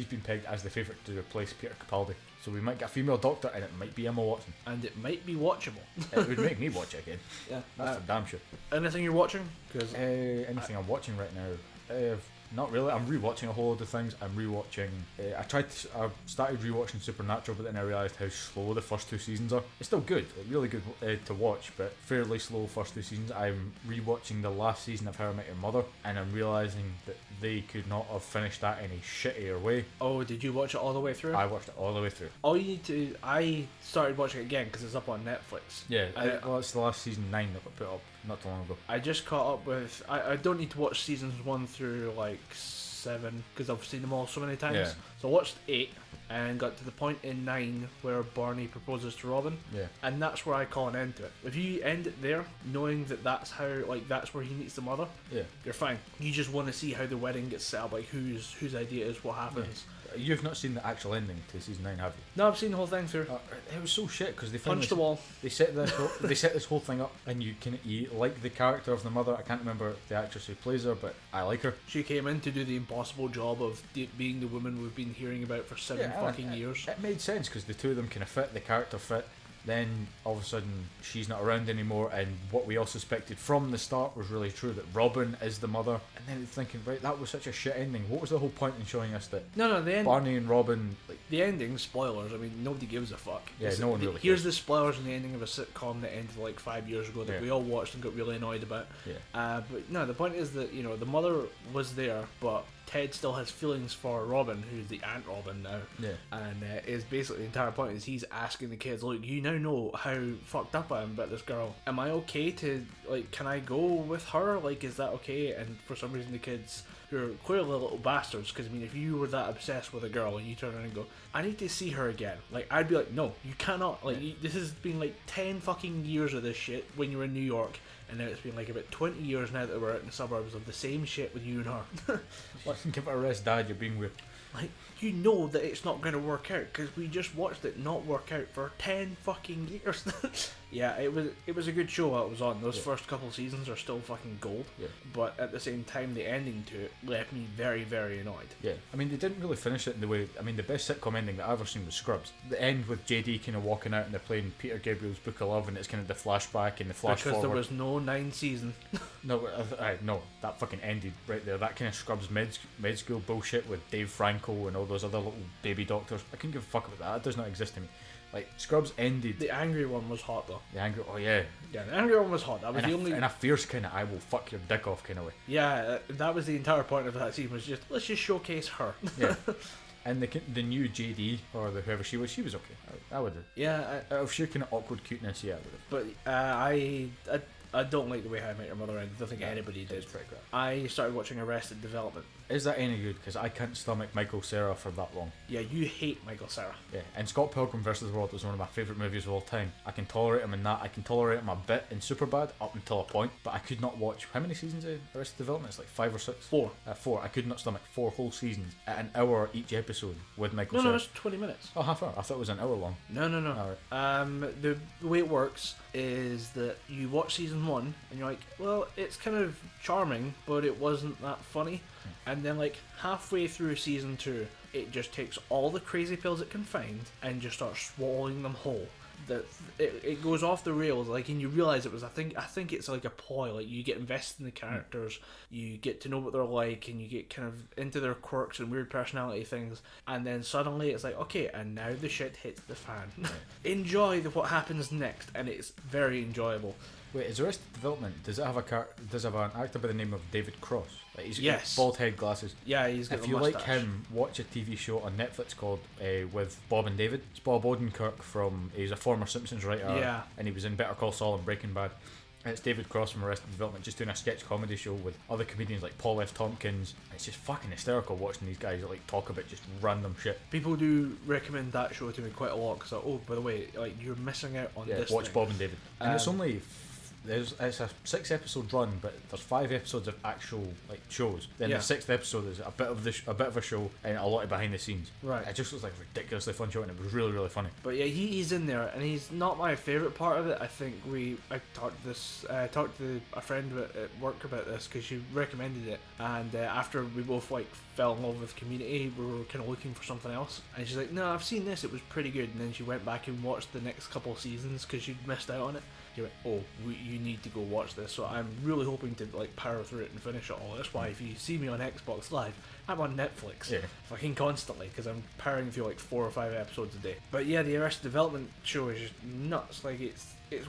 been pegged as the favourite to replace Peter Capaldi. So we might get a female doctor, and it might be Emma Watson. And it might be watchable. It would make me watch it again. Yeah. That's for damn sure. Anything you're watching? Because Anything I'm watching right now? Not really. I'm rewatching a whole load of things. I'm rewatching. I started rewatching Supernatural, but then I realised how slow the first 2 seasons are. It's still good, really good to watch, but fairly slow first 2 seasons. I'm rewatching the last season of How I Met Your Mother, and I'm realising that they could not have finished that in a shittier way. oh, did you watch it all the way through? I watched it all the way through. All you need to. I started watching it again because it's up on Netflix. Yeah, well, it's the last season 9 that got put up not too long ago. I just caught up with. I don't need to watch seasons 1 through like 7 because I've seen them all so many times. Yeah. So I watched 8 and got to the point in 9 where Barney proposes to Robin. Yeah. And that's where I call an end to it. If you end it there, knowing that that's how, like, that's where he meets the mother, Yeah. you're fine. You just want to see how the wedding gets set up, like whose idea is what happens. You've not seen the actual ending to season 9, have you? No, I've seen the whole thing through. It was so shit because they Punch the wall. They set this whole thing up, and you like the character of the mother. I can't remember the actress who plays her, but I like her. She came in to do the impossible job of being the woman we've been hearing about for 7 fucking years. It made sense because the two of them kind of fit. The character fit. Then all of a sudden she's not around anymore, and what we all suspected from the start was really true, that Robin is the mother. And then thinking, right, that was such a shit ending. What was the whole point in showing us that No, the end. Barney and Robin, like, The ending, spoilers, I mean, nobody gives a fuck. Yeah, no one really Here's cares. the spoilers in the ending of a sitcom that ended like 5 years ago that Yeah. we all watched and got really annoyed about. yeah, But no, the point is that, you know, the mother was there, but Ted still has feelings for Robin, who's the Aunt Robin now. yeah, And is basically the entire point is he's asking the kids, look, you now know how fucked up I am about this girl. Am I okay to, like, can I go with her? Like, is that okay? And for some reason the kids, who are clearly little bastards, because I mean, if you were that obsessed with a girl and you turn around and go, I need to see her again, like, I'd be like, no, you cannot. Like, this has been like 10 fucking years of this shit when you were in New York, and now it's been like about 20 years now that we're out in the suburbs of the same shit with you and her. give it a rest, Dad. You're being weird. Like, you know that it's not going to work out because we just watched it not work out for 10 fucking years. Yeah, it was a good show while it was on. Those first couple seasons are still fucking gold. Yeah. But at the same time, the ending to it left me very, very annoyed. Yeah, I mean, they didn't really finish it in the way. I mean, the best sitcom ending that I've ever seen was Scrubs. The end with JD kind of walking out and they're playing Peter Gabriel's Book of Love, and it's kind of the flashback and the flash Because forward. there was no 9th season. No, no, that fucking ended right there. That kind of Scrubs med school bullshit with Dave Franco and all those other little baby doctors. I couldn't give a fuck about that. That does not exist to me. Like, Scrubs ended. The angry one was hot though. The angry, oh yeah. Yeah, the angry one was hot. That was the only. In a fierce kind of, I will fuck your dick off kind of way. Yeah, that was the entire point of that scene. Was just let's just showcase her. Yeah. And the new JD or whoever she was okay. I would have. Yeah. Out of sheer kind of awkward cuteness, yeah, I would have. But I don't like the way How I Met Your Mother ended. I don't think anybody did. I started watching Arrested Development. Is that any good? Because I can't stomach Michael Cera for that long. Yeah, you hate Michael Cera. Yeah, and Scott Pilgrim vs. the World is one of my favourite movies of all time. I can tolerate him in that. I can tolerate him a bit in Superbad up until a point, but I could not watch. How many seasons of Arrested Development? It's like 5 or 6. 4. 4. I could not stomach 4 whole seasons at an hour each episode with Michael No, Cera. no, it's 20 minutes. Oh, half hour. I thought it was an hour long. No. Alright. The way it works is that you watch season 1 and you're like, well, it's kind of charming, but it wasn't that funny. And then like halfway through season 2, it just takes all the crazy pills it can find and just starts swallowing them whole. That it goes off the rails, like, and you realize it was. I think it's like a ploy. Like, you get invested in the characters, you get to know what they're like, and you get kind of into their quirks and weird personality things, and then suddenly it's like, okay, and now the shit hits the fan. Enjoy what happens next, and it's very enjoyable. Wait, is Arrested Development? Does it have an actor by the name of David Cross? Like, he's Yes. got bald head glasses. Yeah, he's got If the you mustache. like him, watch a TV show on Netflix called with Bob and David. It's Bob Odenkirk he's a former Simpsons writer. Yeah. And he was in Better Call Saul and Breaking Bad. And it's David Cross from Arrested Development just doing a sketch comedy show with other comedians like Paul F. Tompkins. It's just fucking hysterical watching these guys like talk about just random shit. People do recommend that show to me quite a lot because, oh, by the way, like, you're missing out on this. Watch thing. Bob and David. And it's only it's a 6-episode run, but there's 5 episodes of actual like shows. Then Yeah. the 6th episode is a bit of a show and a lot of behind the scenes. Right. It just was like a ridiculously fun show, and it was really, really funny. But yeah, he's in there, and he's not my favourite part of it. I think I talked to a friend at work about this because she recommended it, and after we both like fell in love with Community, we were kind of looking for something else, and she's like, "No, I've seen this. It was pretty good." And then she went back and watched the next couple seasons because she'd missed out on it. She went, "Oh, you need to go watch this." So I'm really hoping to like power through it and finish it all. That's why if you see me on Xbox Live, I'm on Netflix fucking constantly because I'm powering through like 4 or 5 episodes a day. But yeah, the Arrested Development show is just nuts. Like, it's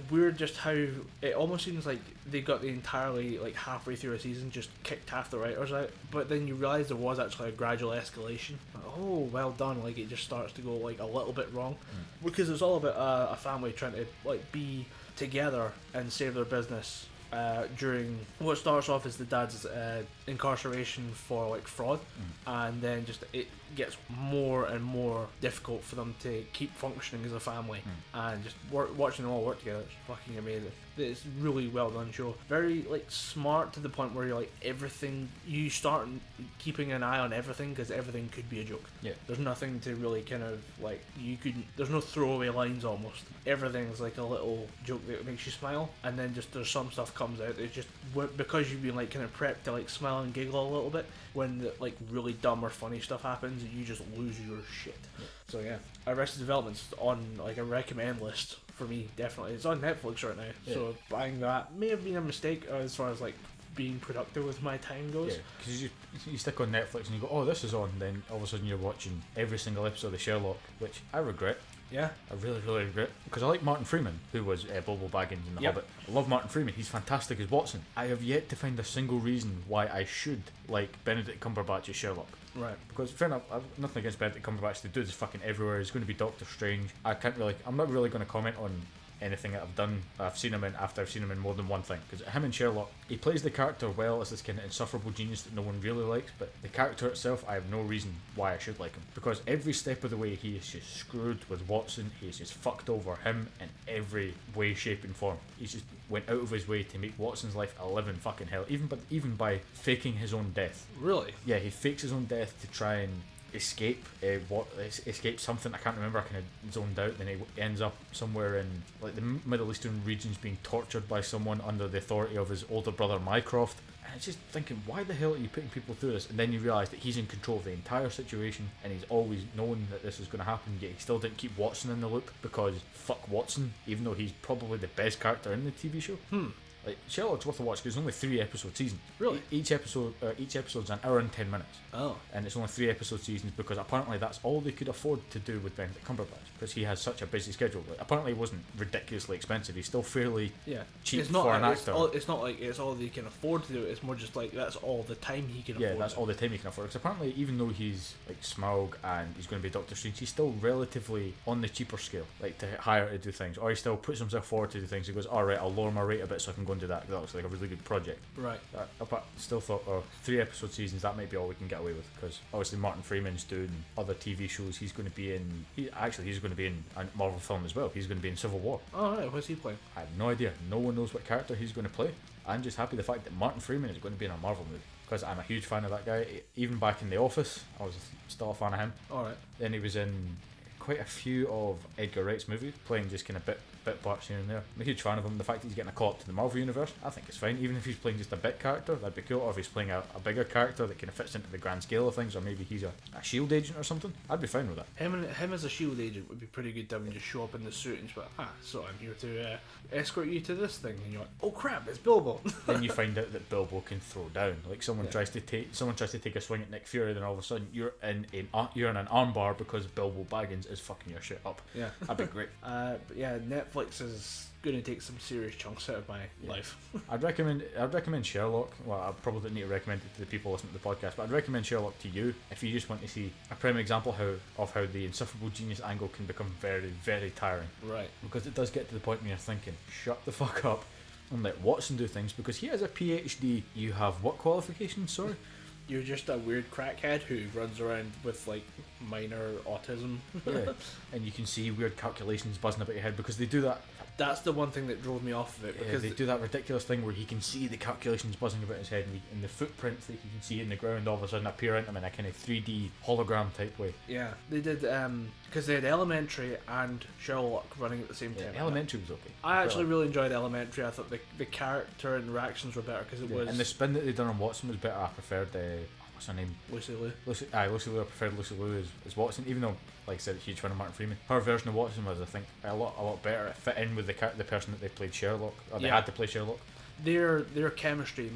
weird just how it almost seems like they got the entirely like halfway through a season just kicked half the writers out, but then you realise there was actually a gradual escalation. Like, oh, well done. Like, it just starts to go like a little bit wrong because it's all about a family trying to like be together and save their business during what starts off as the dad's incarceration for like fraud, and then just it gets more and more difficult for them to keep functioning as a family, and just watching them all work together. It's fucking amazing. It's really well done show. Very like smart to the point where you're like everything. You start keeping an eye on everything because everything could be a joke. Yeah. There's nothing to really kind of like there's no throwaway lines almost. Everything's like a little joke that makes you smile, and then just there's some stuff comes out. It's just because you've been like kind of prepped to like smile and giggle a little bit when the, like really dumb or funny stuff happens, you just lose your shit. Yeah. So yeah, Arrested Development's on like a recommend list for me, definitely. It's on Netflix right now, so buying that may have been a mistake as far as like being productive with my time goes. Yeah, because you stick on Netflix and you go, oh, this is on, then all of a sudden you're watching every single episode of Sherlock, which I regret. Yeah, I really, really regret, because I like Martin Freeman, who was Bilbo Baggins in The Hobbit. I love Martin Freeman. He's fantastic as Watson. I have yet to find a single reason why I should like Benedict Cumberbatch as Sherlock. Right. Because fair enough, I've nothing against Benedict Cumberbatch. The dude's fucking everywhere. He's going to be Doctor Strange. I'm not really going to comment on anything that I've done. I've seen him in more than one thing, because him and Sherlock, he plays the character well as this kind of insufferable genius that no one really likes, but the character itself, I have no reason why I should like him, because every step of the way he is just screwed with Watson. He's just fucked over him in every way, shape and form. He's just went out of his way to make Watson's life a living fucking hell, even by faking his own death. Really? Yeah, he fakes his own death to try and escape something. I can't remember. I kind of zoned out. Then he ends up somewhere in like the Middle Eastern regions, being tortured by someone under the authority of his older brother Mycroft. And it's just thinking, why the hell are you putting people through this? And then you realise that he's in control of the entire situation, and he's always known that this is going to happen. Yet he still didn't keep Watson in the loop, because fuck Watson, even though he's probably the best character in the TV show. Like, Sherlock's worth a watch because it's only 3 episode season. Really? Each episode's an hour and 10 minutes. Oh. And it's only 3 episode seasons because apparently that's all they could afford to do with Benedict Cumberbatch, because he has such a busy schedule. Like, apparently it wasn't ridiculously expensive. He's still fairly cheap it's not for an like, actor. It's not like it's all they can afford to do. It's more just like that's all the time he can afford. Yeah, that's all the time he can afford. Because apparently, even though he's like Smaug and he's going to be Doctor Strange, he's still relatively on the cheaper scale, like to hire to do things, or he still puts himself forward to do things. He goes, all right, I'll lower my rate a bit so I can go and do that. That looks like a really good project. Right. I still thought, 3 episode seasons, that might be all we can get away with, because obviously Martin Freeman's doing other TV shows. He's going to be in. He's going to be in a Marvel film as well. He's going to be in Civil War. Oh right, what's he playing? I have no idea. No one knows what character he's going to play. I'm just happy the fact that Martin Freeman is going to be in a Marvel movie, because I'm a huge fan of that guy. Even back in The Office, I was still a fan of him. All right. Then he was in quite a few of Edgar Wright's movies, playing just kind of bit parts here and there. I'm a huge fan of him. The fact that he's getting a call up to the Marvel universe, I think it's fine. Even if he's playing just a bit character, that'd be cool. Or if he's playing a bigger character that kind of fits into the grand scale of things, or maybe he's a SHIELD agent or something, I'd be fine with that. Him as a SHIELD agent would be pretty good to have him just show up in the suit and just be like, so I'm here to escort you to this thing, and you're like, oh crap, it's Bilbo. Then you find out that Bilbo can throw down. Like someone tries to take a swing at Nick Fury, then all of a sudden you're in an armbar because Bilbo Baggins is fucking your shit up. Yeah, that'd be great. But yeah, Netflix is going to take some serious chunks out of my life. I'd recommend Sherlock. Well, I probably don't need to recommend it to the people listening to the podcast, but I'd recommend Sherlock to you if you just want to see a prime example of how the insufferable genius angle can become very, very tiring. Right. Because it does get to the point where you're thinking, shut the fuck up and let Watson do things, because he has a PhD. You have what qualifications, sorry? You're just a weird crackhead who runs around with like minor autism. Yeah, and you can see weird calculations buzzing about your head because they do that. That's the one thing that drove me off of it, because they do that ridiculous thing where he can see the calculations buzzing about his head, and the footprints that he can see in the ground all of a sudden appear into him in a kind of 3D hologram type way. Yeah, they did because they had Elementary and Sherlock running at the same time. Elementary was okay. I actually really enjoyed Elementary. I thought the character interactions were better because it was. And the spin that they done on Watson was better. I preferred what's her name? Lucy Liu. Lucy Liu. I preferred Lucy Liu as Watson, even though, like I said, huge fan of Martin Freeman. Her version of Watson was, I think, a lot better. It fit in with the person that they played Sherlock, or they had to play Sherlock. Their chemistry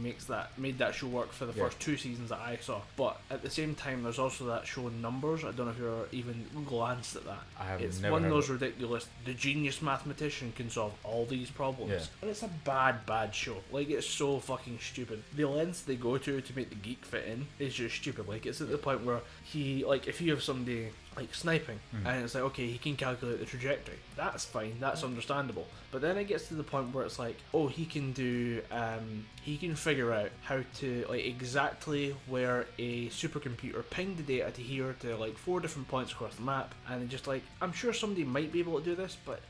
made that show work for the first 2 seasons that I saw. But at the same time, there's also that show Numbers. I don't know if you've even glanced at that. I have It's never one of heard those ridiculous. The genius mathematician can solve all these problems, and it's a bad show. Like, it's so fucking stupid. The lengths they go to make the geek fit in is just stupid. Like, it's at the point where he, like, if you have somebody like sniping, and it's like, okay, he can calculate the trajectory. That's fine. That's understandable. But then it gets to the point where it's like, oh, he can figure out how to, like, exactly where a supercomputer pinged the data to here to like 4 different points across the map, and just like, I'm sure somebody might be able to do this, but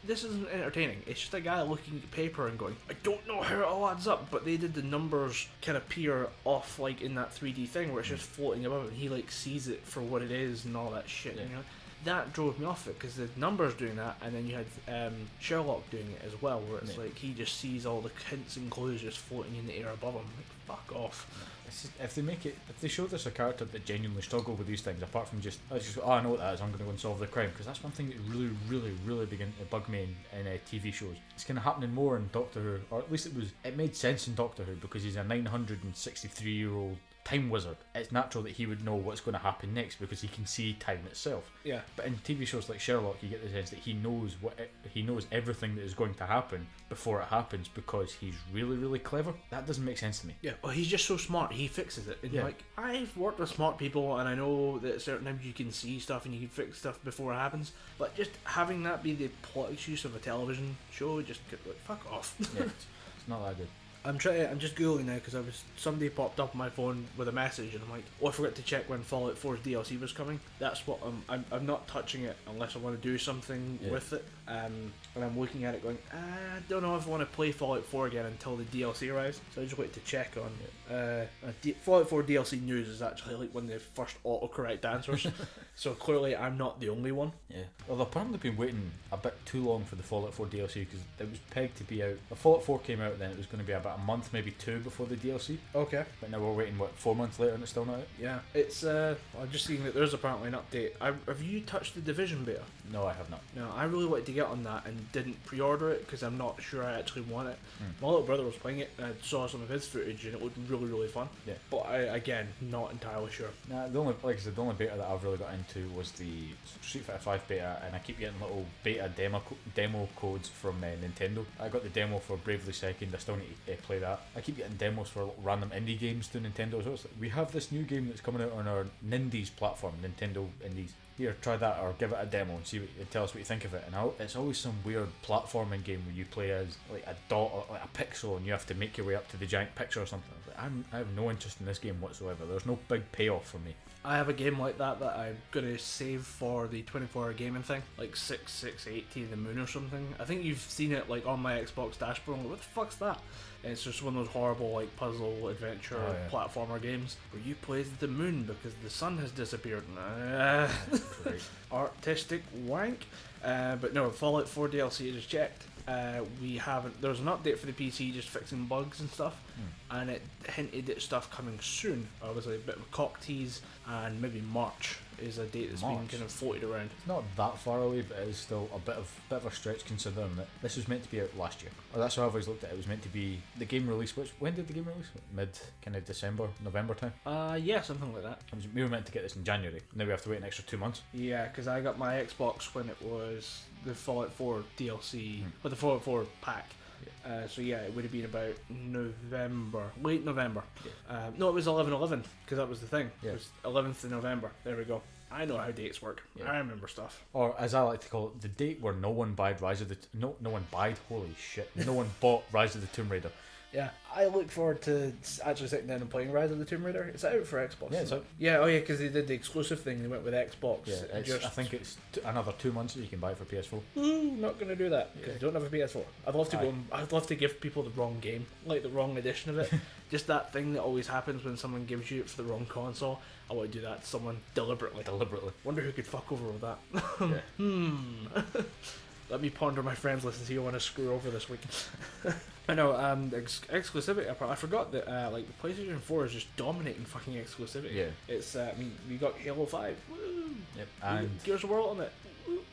this isn't entertaining. It's just a guy looking at paper and going, I don't know how it all adds up. But they did the numbers kind of appear off, like in that 3D thing where it's just floating above, and he like sees it for what it is and all that shit. You know, that drove me off it, because the numbers doing that, and then you had Sherlock doing it as well, where it's like he just sees all the hints and clues just floating in the air above him. Like, fuck off. It's just, if they show this a character that genuinely struggle with these things, apart from just I know what that is, I'm going to go and solve the crime, because that's one thing that really began to bug me in TV shows. It's kind of happening more in Doctor Who, or at least it made sense in Doctor Who, because he's a 963-year-old time wizard. It's natural that he would know what's going to happen next, because he can see time itself. Yeah. But in TV shows like Sherlock, you get the sense that he knows everything that is going to happen before it happens, because he's really clever. That doesn't make sense to me. Yeah. Well, he's just so smart. He fixes it. And like, I've worked with smart people, and I know that certain times you can see stuff and you can fix stuff before it happens. But just having that be the plot excuse of a television show, just like, fuck off. Yeah, it's not that good. I'm just googling now because somebody popped up on my phone with a message and I'm like, oh, I forgot to check when Fallout 4's DLC was coming. That's what I'm not touching it unless I want to do something with it. And I'm looking at it going, I don't know if I want to play Fallout 4 again until the DLC arrives. So I just wait to check on Fallout 4 DLC news is actually like one of the first autocorrect answers. So clearly I'm not the only one. Yeah. Well, they've apparently been waiting a bit too long for the Fallout 4 DLC because it was pegged to be out. The Fallout 4 came out then, it was going to be about a month, maybe two before the DLC. Okay. But now we're waiting, 4 months later and it's still not out? Yeah. It's, I'm just seeing that there's apparently an update. Have you touched the Division beta? No, I have not. No, I really wanted to get on that and didn't pre-order it because I'm not sure I actually want it. My little brother was playing it and I saw some of his footage and it looked really, really fun. Yeah. But again, not entirely sure. Nah, the only beta that I've really got into was the Street Fighter 5 beta, and I keep getting little beta demo codes from Nintendo. I got the demo for Bravely Second. I still need to play that. I keep getting demos for random indie games to Nintendo as well. It's like, we have this new game that's coming out on our Nindies platform, Nintendo Indies. Here, try that or give it a demo and tell us what you think of it. And it's always some weird platforming game where you play as like a dot or like a pixel and you have to make your way up to the giant picture or something. I have no interest in this game whatsoever. There's no big payoff for me. I have a game like that I'm going to save for the 24-hour gaming thing, like 6680 the Moon or something. I think you've seen it like on my Xbox dashboard. I'm like, what the fuck's that? And it's just one of those horrible like puzzle adventure platformer games where you play as the moon because the sun has disappeared. Artistic wank. But no, Fallout 4 DLC is checked. We haven't. There's an update for the PC just fixing bugs and stuff, and it hinted at stuff coming soon. Obviously, a bit of a cock tease, and maybe March is a date that's been kind of floated around. It's not that far away, but it is still a bit of a stretch considering that this was meant to be out last year. Or that's how I've always looked at it. It was meant to be the game release. When did the game release? Mid kind of December, November time. Yeah, something like that. We were meant to get this in January. Now we have to wait an extra 2 months. Yeah, because I got my Xbox when it was the Fallout 4 DLC, or the Fallout 4 pack. So yeah, it would have been about late November. No, it was 11/11 because that was the thing. It was 11th of November. There we go. I know how dates work. I remember stuff. Or as I like to call it, the date where no one bought holy shit, no one bought Rise of the Tomb Raider. Yeah, I look forward to actually sitting down and playing Rise of the Tomb Raider. It's out for Xbox. Yeah, it's out. Yeah, oh yeah, because they did the exclusive thing. They went with Xbox. Yeah, I think it's another 2 months that you can buy it for PS4. Not going to do that because I don't have a PS4. I'd love to I'd love to give people the wrong game, like the wrong edition of it. Just that thing that always happens when someone gives you it for the wrong console. I want to do that to someone deliberately. Wonder who could fuck over with that. Let me ponder my friends list and see who I want to screw over this week. I know, exclusivity. I forgot that like the PlayStation 4 is just dominating fucking exclusivity. Yeah. It's I mean, we got Halo 5. Woo! Yep. And Gears of War on it.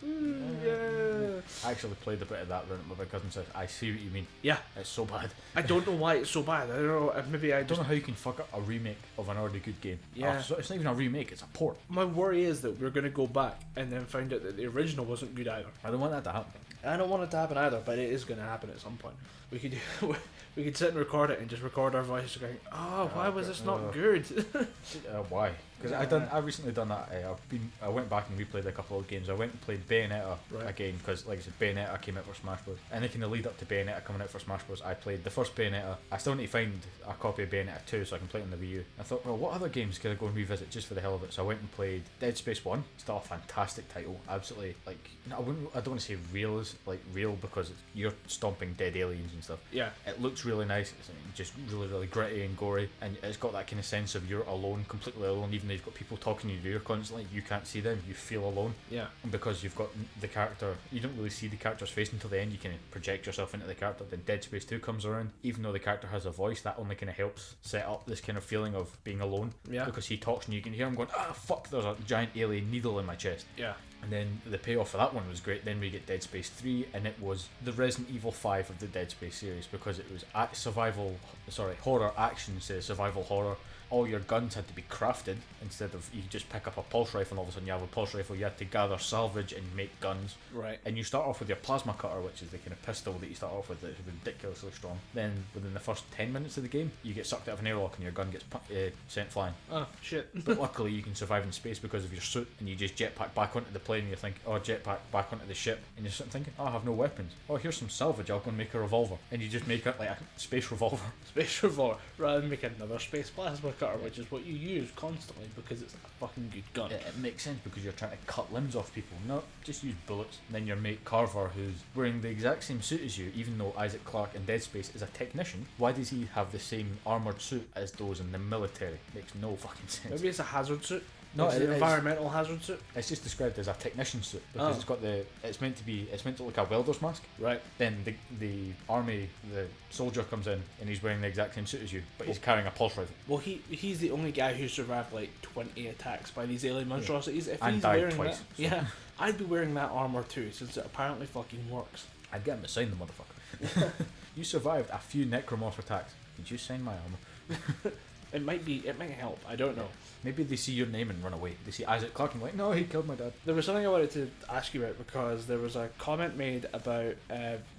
Yeah. I actually played a bit of that when my cousin said, I see what you mean. Yeah. It's so bad. I don't know why it's so bad. I don't know. Maybe I don't know how you can fuck up a remake of an already good game. Yeah. It's not even a remake, it's a port. My worry is that we're going to go back and then find out that the original wasn't good either. I don't want that to happen. I don't want it to happen either, but it is going to happen at some point. We could sit and record it and just record our voices going, why was this not good? Why? Because I recently done that. I went back and replayed a couple of games. I went and played Bayonetta again because, like I said, Bayonetta came out for Smash Bros. And in the lead up to Bayonetta coming out for Smash Bros, I played the first Bayonetta. I still need to find a copy of Bayonetta 2 so I can play it on the Wii U. I thought, well, what other games could I go and revisit just for the hell of it? So I went and played Dead Space 1. Still a fantastic title. Absolutely, like, I don't want to say real because you're stomping dead aliens and stuff. Yeah. It looks really nice. It's just really, really gritty and gory, and it's got that kind of sense of you're alone, completely alone, even though you've got people talking in your ear constantly. You can't see them, you feel alone. Yeah. And because you've got the character, you don't really see the character's face until the end. You kind of project yourself into the character. Then Dead Space 2 comes around. Even though the character has a voice, that only kind of helps set up this kind of feeling of being alone. Yeah. Because he talks and you can hear him going, fuck, there's a giant alien needle in my chest. Yeah. And then the payoff for that one was great. Then we get Dead Space 3, and it was the Resident Evil 5 of the Dead Space series because it was horror action instead of survival horror. all your guns had to be crafted instead of you just pick up a pulse rifle and all of a sudden you have a pulse rifle. You had to gather salvage and make guns. Right. And you start off with your plasma cutter, which is the kind of pistol that you start off with that's ridiculously strong. Then within the first 10 minutes of the game, you get sucked out of an airlock and your gun gets sent flying. Oh, shit. But luckily you can survive in space because of your suit, and you just jetpack back onto the plane and you think, oh, jetpack back onto the ship, and you're sitting thinking, oh, I have no weapons. Oh, here's some salvage, I'll go and make a revolver. And you just make it like a space revolver. Space revolver, rather than make another space plasma cutter, which is what you use constantly because it's a fucking good gun. It makes sense because you're trying to cut limbs off people. No, just use bullets. And then your mate Carver, who's wearing the exact same suit as you, even though Isaac Clarke in Dead Space is a technician, why does he have the same armoured suit as those in the military? Makes no fucking sense. Maybe it's a hazard suit. No, it's an environmental hazard suit. It's just described as a technician suit because it's meant to look like a welder's mask. Right. Then the army, the soldier comes in and he's wearing the exact same suit as you, but he's carrying a pulse rifle. Well, he's the only guy who survived like 20 attacks by these alien monstrosities. If And he's died wearing twice, that, yeah, I'd be wearing that armor too, since it apparently fucking works. I'd get him to sign the motherfucker. You survived a few necromorph attacks. Did you sign my armor? It might help. I don't know. Maybe they see your name and run away. They see Isaac Clarke and like, no, he killed my dad. There was something I wanted to ask you about because there was a comment made about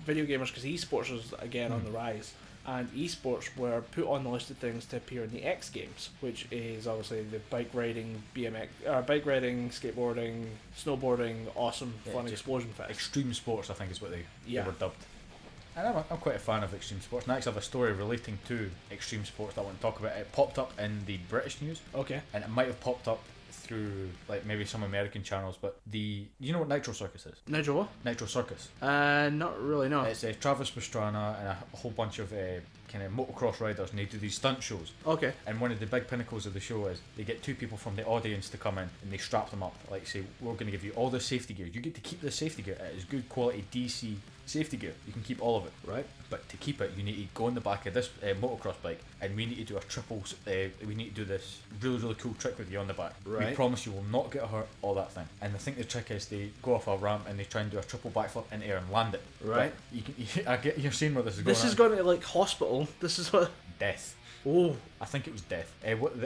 video gamers, because esports is again on the rise, and esports were put on the list of things to appear in the X Games, which is obviously the bike riding, skateboarding, snowboarding, awesome fun explosion fest. Extreme sports, I think, is what they were dubbed. And I'm quite a fan of extreme sports. And I actually have a story relating to extreme sports that I want to talk about. It popped up in the British news. Okay. And it might have popped up through like maybe some American channels, but you know what Nitro Circus is? Nitro what? Nitro Circus. Not really, no. It's Travis Pastrana and a whole bunch of kind of motocross riders, and they do these stunt shows. Okay. And one of the big pinnacles of the show is they get two people from the audience to come in and they strap them up, like say, we're going to give you all the safety gear. You get to keep the safety gear. It is good quality DC safety gear. You can keep all of it. Right. But to keep it, you need to go on the back of this motocross bike, and we need to do a triple. We need to do this really cool trick with you on the back. Right. We promise you will not get hurt. All that thing. And I think the trick is they go off a ramp and they try and do a triple backflip in air and land it. Right. But you're seeing where this is going. This is going to like hospital. This is what. Death. Oh. I think it was death.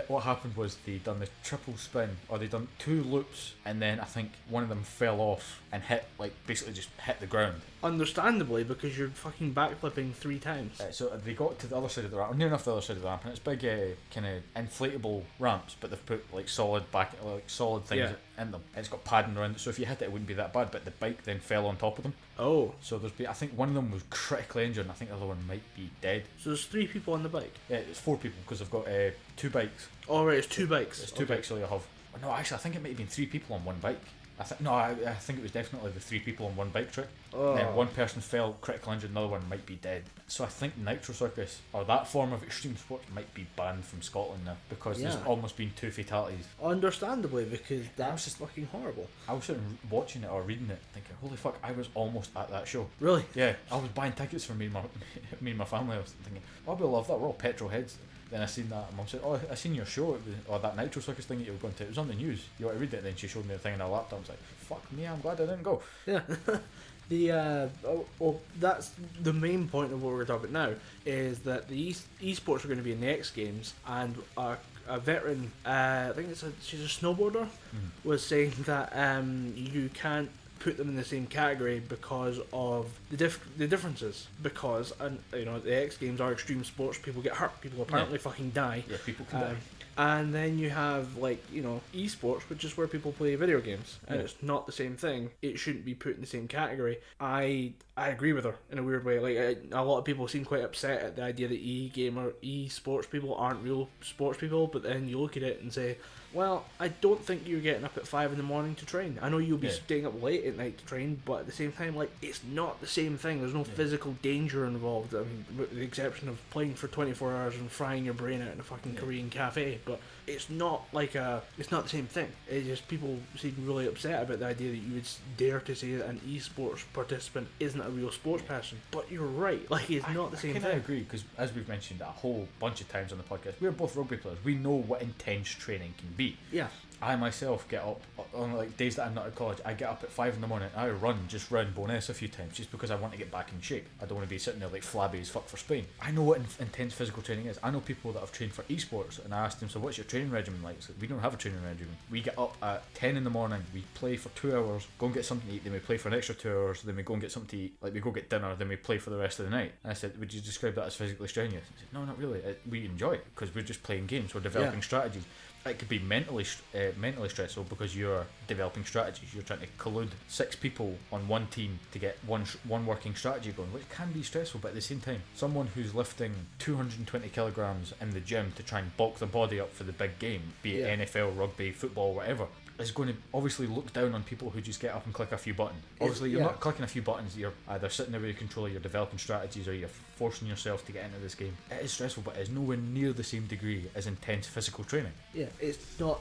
What happened was they done the triple spin, or they done 2 loops, and then I think one of them fell off and basically just hit the ground. Understandably, because you're fucking backflipping 3 times. So they got to the other side of the ramp, near enough the other side of the ramp, and it's big kind of inflatable ramps, but they've put like solid things in them. And it's got padding around it, so if you hit it wouldn't be that bad, but the bike then fell on top of them. Oh. So I think one of them was critically injured, and I think the other one might be dead. So there's 3 people on the bike? Yeah, it's 4 people, because they've got 2 bikes. Oh right, it's 2 bikes. It's 2 bikes, so you'll have... No, actually, I think it might have been 3 people on one bike. I think it was definitely the 3 people on one bike trick. Oh. And then one person fell critical injured, another one might be dead. So I think Nitro Circus, or that form of extreme sports, might be banned from Scotland now, because there's almost been 2 fatalities. Understandably, because that's just fucking horrible. I was sitting watching it or reading it thinking, holy fuck, I was almost at that show. Really? Yeah, I was buying tickets for me and my family. I was thinking, oh, we'll love that, we're all petrol heads. Then I seen that, and Mum said, oh, I seen your show, or that Nitro Circus thing that you were going to, it was on the news, you want to read it? And then she showed me the thing on her laptop. I was like, fuck me, I'm glad I didn't go. Yeah. That's the main point of what we're talking about now, is that the esports are going to be in the X Games, and a veteran, I think she's a snowboarder, was saying that you can't put them in the same category because of the differences, because the X Games are extreme sports, people get hurt, people apparently fucking die. Yeah, people can die. And then you have esports, which is where people play video games, and it's not the same thing. It shouldn't be put in the same category. I agree with her in a weird way. A lot of people seem quite upset at the idea that esports people aren't real sports people, but then you look at it and say, well, I don't think you're getting up at 5 a.m. to train. I know you'll be staying up late at night to train, but at the same time, it's not the same thing. There's no physical danger involved. I mean, with the exception of playing for 24 hours and frying your brain out in a fucking Korean cafe. But it's not it's not the same thing. It's just people seem really upset about the idea that you would dare to say that an esports participant isn't a real sports person. But you're right. It's not the same thing. I agree, because as we've mentioned a whole bunch of times on the podcast, we're both rugby players. We know what intense training can be. Yeah. I myself get up on like days that I'm not at college. I get up at 5 in the morning. I run just round Bowness a few times just because I want to get back in shape. I don't want to be sitting there like flabby as fuck for Spain. I know what intense physical training is. I know people that have trained for esports, and I asked them, so what's your training regimen like? So we don't have a training regimen. We get up at 10 in the morning. We play for 2 hours. Go and get something to eat. Then we play for an extra 2 hours. Then we go and get something to eat. Like we go get dinner. Then we play for the rest of the night. And I said, would you describe that as physically strenuous? He said, no, not really. We enjoy it because we're just playing games. We're developing strategies. It could be mentally stressful because you're developing strategies. You're trying to collude 6 people on one team to get one working strategy going, which can be stressful. But at the same time, someone who's lifting 220 kilograms in the gym to try and bulk the body up for the big game, be it NFL, rugby, football, whatever, is going to obviously look down on people who just get up and click a few buttons. Obviously, you're not clicking a few buttons. You're either sitting there with your controller, you're developing strategies, or you're forcing yourself to get into this game. It is stressful, but it's nowhere near the same degree as intense physical training. Yeah, it's not.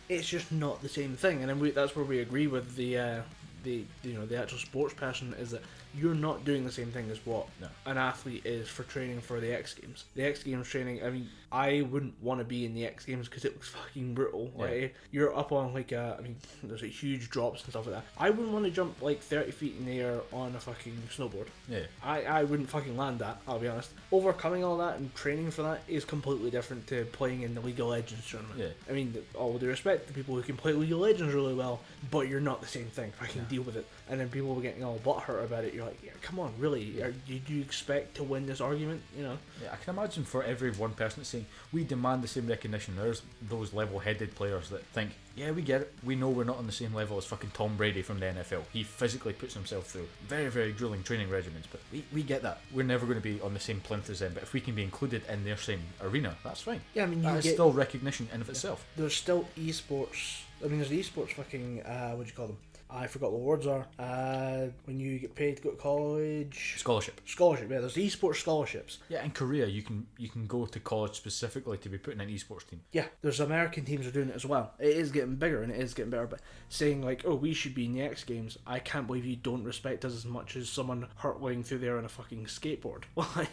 It's just not the same thing, and then that's where we agree with the actual sports person, is that you're not doing the same thing as what an athlete is for training for the X Games. The X Games training, I mean, I wouldn't want to be in the X Games because it was fucking brutal. Yeah. Like, you're up on there's like huge drops and stuff like that. I wouldn't want to jump like 30 feet in the air on a fucking snowboard. Yeah. I wouldn't fucking land that, I'll be honest. Overcoming all that and training for that is completely different to playing in the League of Legends tournament. Yeah. I mean, all due respect to people who can play League of Legends really well, but you're not the same thing. I can deal with it. And then people were getting all butthurt about it. You're like, yeah, come on, really? Do you expect to win this argument? You know? Yeah, I can imagine for every one person that's saying, we demand the same recognition, there's those level-headed players that think, yeah, we get it. We know we're not on the same level as fucking Tom Brady from the NFL. He physically puts himself through very, very grueling training regimens, but we get that. We're never going to be on the same plinth as them, but if we can be included in their same arena, that's fine. Yeah, I mean, that's still recognition in of itself. There's still esports. I mean, there's esports fucking, what do you call them? I forgot what the words are. When you get paid to go to college. Scholarship. Yeah. There's esports scholarships. Yeah, in Korea you can go to college specifically to be put in an esports team. Yeah, there's American teams are doing it as well. It is getting bigger and it is getting better. But saying like, oh, we should be in the X Games, I can't believe you don't respect us as much as someone hurtling through there on a fucking skateboard. Why?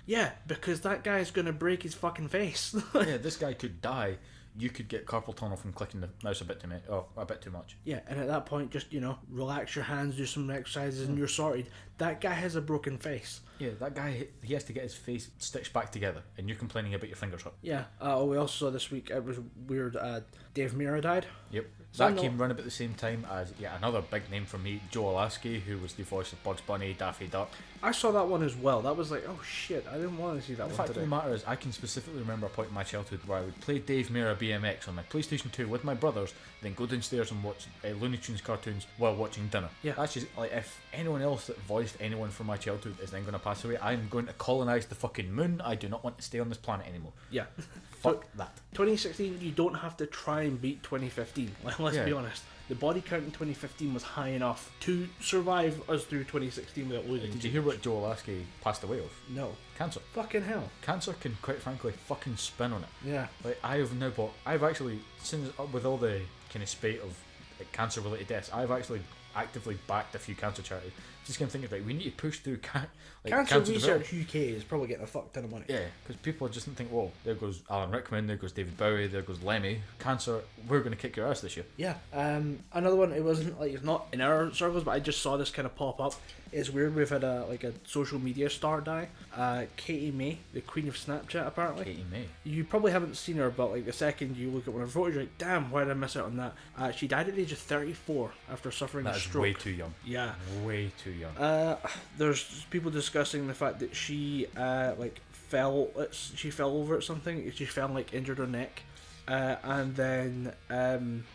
Yeah, because that guy's gonna break his fucking face. Yeah, this guy could die. You could get carpal tunnel from clicking the mouse a bit too much. Yeah, and at that point, just, relax your hands, do some exercises, and you're sorted. That guy has a broken face. Yeah, that guy, he has to get his face stitched back together, and you're complaining about your fingers hurt. Yeah, we also saw this week, it was weird, Dave Mirra died. Yep. That came round about the same time as, another big name for me, Joe Alaskey, who was the voice of Bugs Bunny, Daffy Duck. I saw that one as well. That was like, oh shit, I didn't want to see that one today. The fact of the matter is, I can specifically remember a point in my childhood where I would play Dave Mirra BMX on my PlayStation 2 with my brothers, then go downstairs and watch Looney Tunes cartoons while watching dinner. Yeah. That's just, like, if anyone else that voiced anyone from my childhood is then going to pass away, I'm going to colonise the fucking moon. I do not want to stay on this planet anymore. Yeah. Fuck that. 2016, you don't have to try and beat 2015. Let's be honest. The body count in 2015 was high enough to survive us through 2016 without losing. Did you hear what Joe Alaskey passed away of? No. Cancer. Fucking hell. Cancer can, quite frankly, fucking spin on it. Yeah. Like, I've actually, since with all the kind of spate of cancer-related deaths, I've actually actively backed a few cancer charities. Just kind of thinking, right, we need to push through Cancer Research UK is probably getting a fuck ton of money. Yeah, because people just think, well, there goes Alan Rickman, there goes David Bowie, there goes Lemmy. Cancer, we're going to kick your ass this year. Yeah. Another one, it wasn't like, it's not in our circles, but I just saw this kind of pop up. It's weird, we've had a social media star die. Katie May, the queen of Snapchat, apparently. Katie May. You probably haven't seen her, but like the second you look at one of her photos, you're like, damn, why did I miss out on that? She died at the age of 34 after suffering a stroke. That is way too young. Yeah. Way too young. There's people discussing the fact that she fell over at something. She fell and injured her neck, and then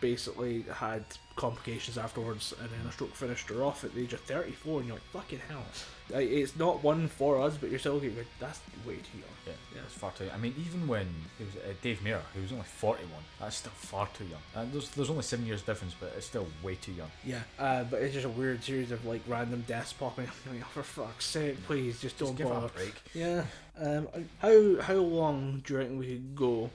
basically had complications afterwards, and then a stroke finished her off at the age of 34, and you're like, fucking hell. It's not one for us, but you're still like, that's way too young. Yeah, it's far too young. I mean, even when it was Dave Mirra, who was only 41, that's still far too young. There's only 7 years difference, but it's still way too young. Yeah, but it's just a weird series of random deaths popping up. I mean, for fuck's sake, please, just don't give a break. Yeah. How long do you reckon we could go?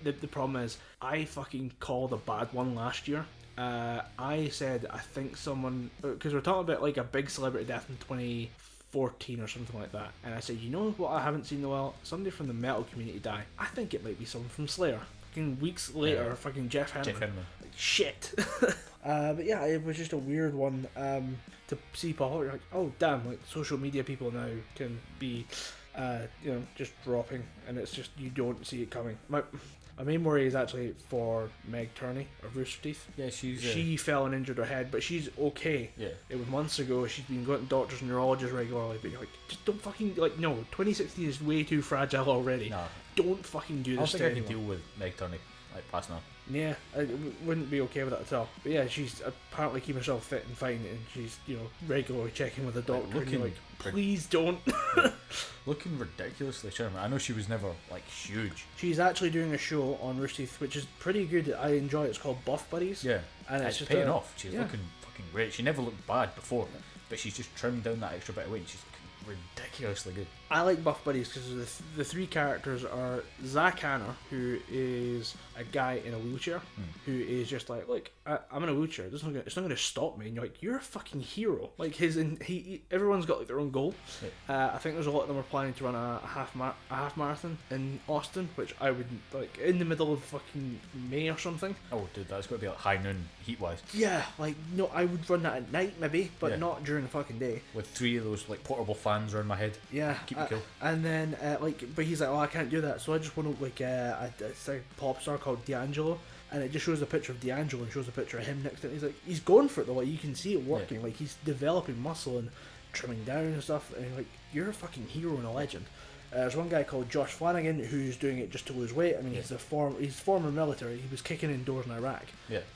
The problem is, I fucking called a bad one last year. I said, I think someone, because we're talking about a big celebrity death in 2014 or something like that, and I said, you know what I haven't seen in a while? Somebody from the metal community die. I think it might be someone from Slayer. fucking weeks later, Yeah. fucking Jeff Hanneman. Jeff Hanneman. Like, shit. But yeah, it was just a weird one to see pop up. You're like, oh damn, like social media people now can be, just dropping, and it's just you don't see it coming. My main worry is actually for Meg Turney of Rooster Teeth. Yeah, She fell and injured her head, but she's okay. Yeah. It was months ago. She's been going to doctors and neurologists regularly, but you're like, just don't fucking, like, no, 2016 is way too fragile already. Nah. Don't fucking do I don't this think to I can anyone. deal with Meg Turney, like, passing on. Yeah, I wouldn't be okay with that at all. But yeah, she's apparently keeping herself fit and fine, and she's, regularly checking with the doctor, and you're like, please don't. Looking ridiculously trim. I know she was never, like, huge. She's actually doing a show on Rooster Teeth, which is pretty good. I enjoy it. It's called Buff Buddies. Yeah. And it's just paying off. She's yeah. looking fucking great. She never looked bad before, but she's just trimmed down that extra bit of weight and she's looking ridiculously good. I like Buff Buddies because the three characters are Zach Hanner, who is a guy in a wheelchair, who is just like, look, I'm in a wheelchair. It's not going to stop me. And you're like, you're a fucking hero. Like everyone's got like their own goal. Yeah. I think there's a lot of them are planning to run a half marathon in Austin, which I would like in the middle of fucking May or something. Oh, dude, that's got to be like high noon heat wise. Yeah, like no, I would run that at night maybe, but not during the fucking day. With 3 of those like portable fans around my head. Yeah. Keep it cool. And then but he's like, oh, I can't do that, so I just want to like it's a pop star called D'Angelo, and it just shows a picture of D'Angelo and shows a picture of him next to it. And he's like, he's going for it though, like you can see it working, like he's developing muscle and trimming down and stuff, and you're like, you're a fucking hero and a legend. There's one guy called Josh Flanagan who's doing it just to lose weight. I mean, he's former military. He was kicking in doors in Iraq,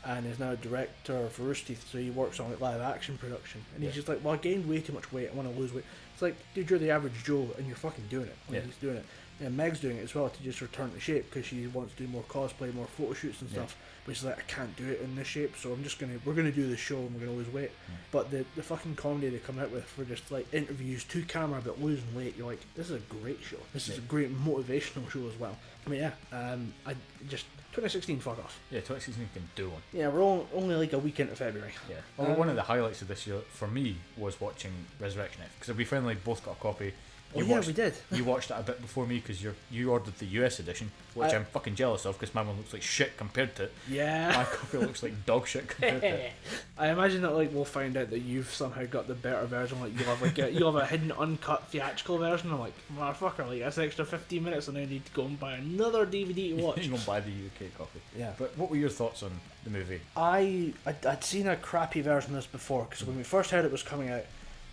and is now a director for Rooster Teeth. So he works on like live action production, and he's just like, well, I gained way too much weight. I want to lose weight. It's like, dude, you're the average Joe, and you're fucking doing it. Like, he's doing it. And Meg's doing it as well to just return to shape because she wants to do more cosplay, more photo shoots and stuff. But she's like, I can't do it in this shape, so we're gonna do the show and we're gonna lose weight. But the fucking comedy they come out with for just like interviews to camera about losing weight, you're like, this is a great show. This is a great motivational show as well. I mean, I just 2016, fuck off. Yeah, 2016 can do one. Yeah, we're only like a week into February. Yeah. Well, one of the highlights of this year for me was watching Resurrection F, because we finally both got a copy. We did. You watched it a bit before me because you ordered the US edition, which I'm fucking jealous of because my one looks like shit compared to it. Yeah. My copy looks like dog shit compared to it. I imagine that like we'll find out that you've somehow got the better version. Like you'll have a hidden uncut theatrical version. I'm like, motherfucker, like that's extra 15 minutes, and I need to go and buy another DVD to watch. You go and buy the UK copy. Yeah. But what were your thoughts on the movie? I'd seen a crappy version of this before because when we first heard it was coming out,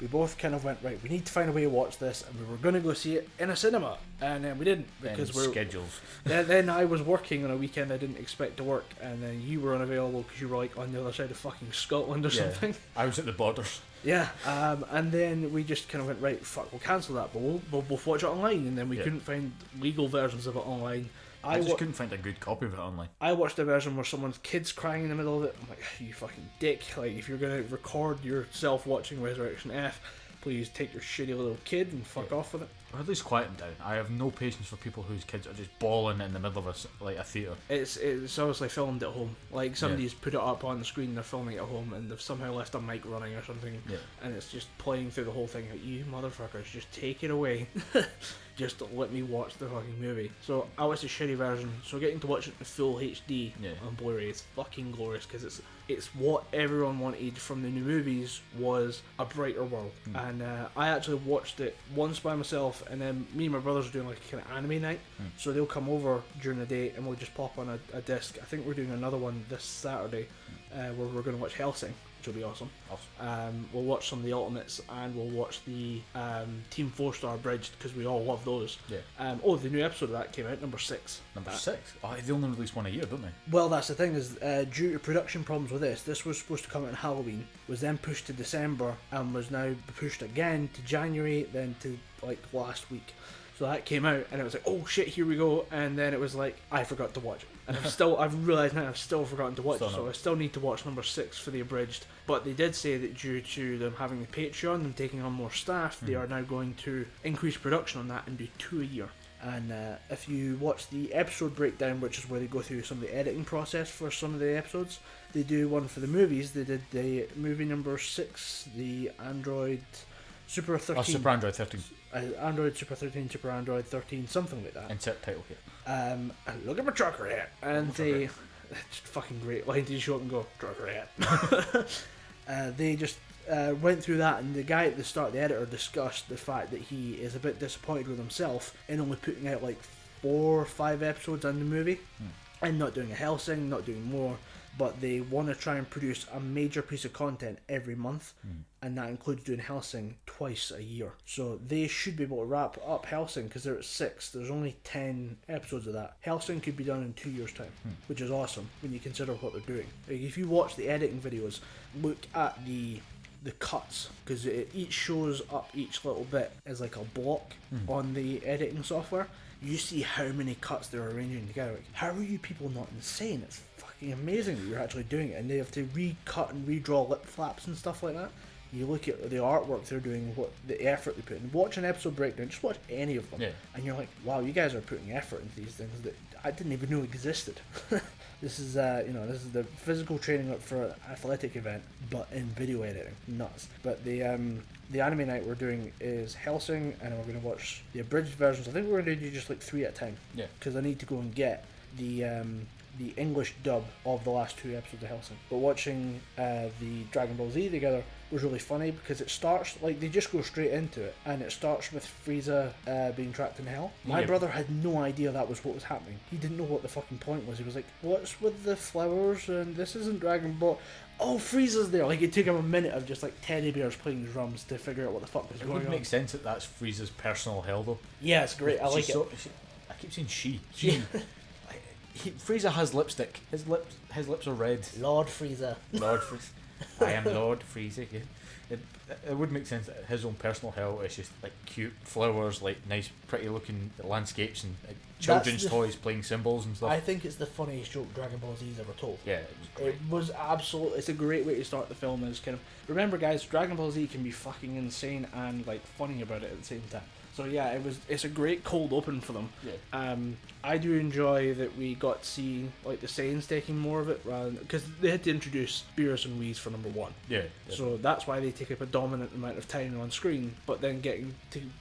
we both kind of went, right, we need to find a way to watch this, and we were going to go see it in a cinema, and then we didn't because we're schedules. Then I was working on a weekend I didn't expect to work, and then you were unavailable because you were like on the other side of fucking Scotland or something. I was at the borders. Yeah, and then we just kind of went, right, fuck, we'll cancel that, but we'll both watch it online, and then we couldn't find legal versions of it online. I just couldn't find a good copy of it online. I watched a version where someone's kid's crying in the middle of it. I'm like, you fucking dick. Like, if you're going to record yourself watching Resurrection F, please take your shitty little kid and fuck off with it. Or at least quiet them down. I have no patience for people whose kids are just bawling in the middle of a theatre. It's obviously filmed at home. Like, somebody's put it up on the screen, they're filming it at home, and they've somehow left a mic running or something, and it's just playing through the whole thing. Like, you motherfuckers, just take it away. Just let me watch the fucking movie. So I watched the shitty version, so getting to watch it in full HD on Blu-ray is fucking glorious, because it's what everyone wanted from the new movies was a brighter world. And I actually watched it once by myself, and then me and my brothers are doing like a kind of anime night, so they'll come over during the day and we'll just pop on a disc. I think we're doing another one this Saturday where we're going to watch Hellsing, which will be awesome. We'll watch some of the Ultimates, and we'll watch the Team 4-Star Abridged, because we all love those. The new episode of that came out, number 6. Number 6? Oh, they only release one a year, don't they? Well, that's the thing, is due to production problems with this was supposed to come out on Halloween, was then pushed to December, and was now pushed again to January, then to like last week. So that came out, and it was like, oh shit, here we go. And then it was like, I forgot to watch it. And I've realised now I've still forgotten to watch it, so I still need to watch number 6 for the abridged. But they did say that due to them having the Patreon, them taking on more staff, they are now going to increase production on that and do 2 a year. And if you watch the episode breakdown, which is where they go through some of the editing process for some of the episodes, they do one for the movies. They did the movie number 6, the Android Super 13. Oh, Super Android 13. Android, Super 13, Super Android 13, something like that. Insert title here. And look at my trucker hat. And they... Just fucking great line to show up and go, trucker hat. They just went through that, and the guy at the start, the editor, discussed the fact that he is a bit disappointed with himself in only putting out like 4 or 5 episodes on the movie, and not doing a Hellsing, not doing more, but they want to try and produce a major piece of content every month, and that includes doing Hellsing twice a year. So they should be able to wrap up Hellsing, because they're at 6. There's only 10 episodes of that. Hellsing could be done in 2 years' time, which is awesome when you consider what they're doing. Like, if you watch the editing videos, look at the cuts, because each shows up each little bit as like a block on the editing software. You see how many cuts they're arranging together. Like, how are you people not insane? It's fucking amazing that you're actually doing it, and they have to recut and redraw lip flaps and stuff like that. You look at the artwork they're doing, what the effort they put in. Watch an episode breakdown, just watch any of them, and you're like, wow, you guys are putting effort into these things that I didn't even know existed. This is this is the physical training for an athletic event, but in video editing. Nuts. But the anime night we're doing is Hellsing, and we're going to watch the abridged versions. I think we're going to do just like 3 at a time. Yeah. Because I need to go and get the English dub of the last 2 episodes of Hellsing. But watching the Dragon Ball Z together was really funny, because it starts, like, they just go straight into it, and it starts with Frieza being trapped in hell. My brother had no idea that was what was happening. He didn't know what the fucking point was. He was like, what's with the flowers, and this isn't Dragon Ball. Oh, Frieza's there. Like, it took him a minute of just like teddy bears playing drums to figure out what the fuck was going on. It would make sense that that's Frieza's personal hell, though. Yeah, it's great. I like it. I keep saying she. Frieza has lipstick. His lips are red. Lord Frieza. Lord Frieza. I am Lord Frieza. Yeah. It would make sense that his own personal hell is just like cute flowers, like nice, pretty looking landscapes, and children's toys playing symbols and stuff. I think it's the funniest joke Dragon Ball Z's ever told. Yeah, it was great. It was absolutely. It's a great way to start the film. Is kind of, remember, guys, Dragon Ball Z can be fucking insane and like funny about it at the same time. So yeah, it's a great cold open for them. Yeah. I do enjoy that we got to see like the Saiyans taking more of it, rather because they had to introduce Beerus and Whis for number 1. Yeah. So that's why they take up a dominant amount of time on screen. But then getting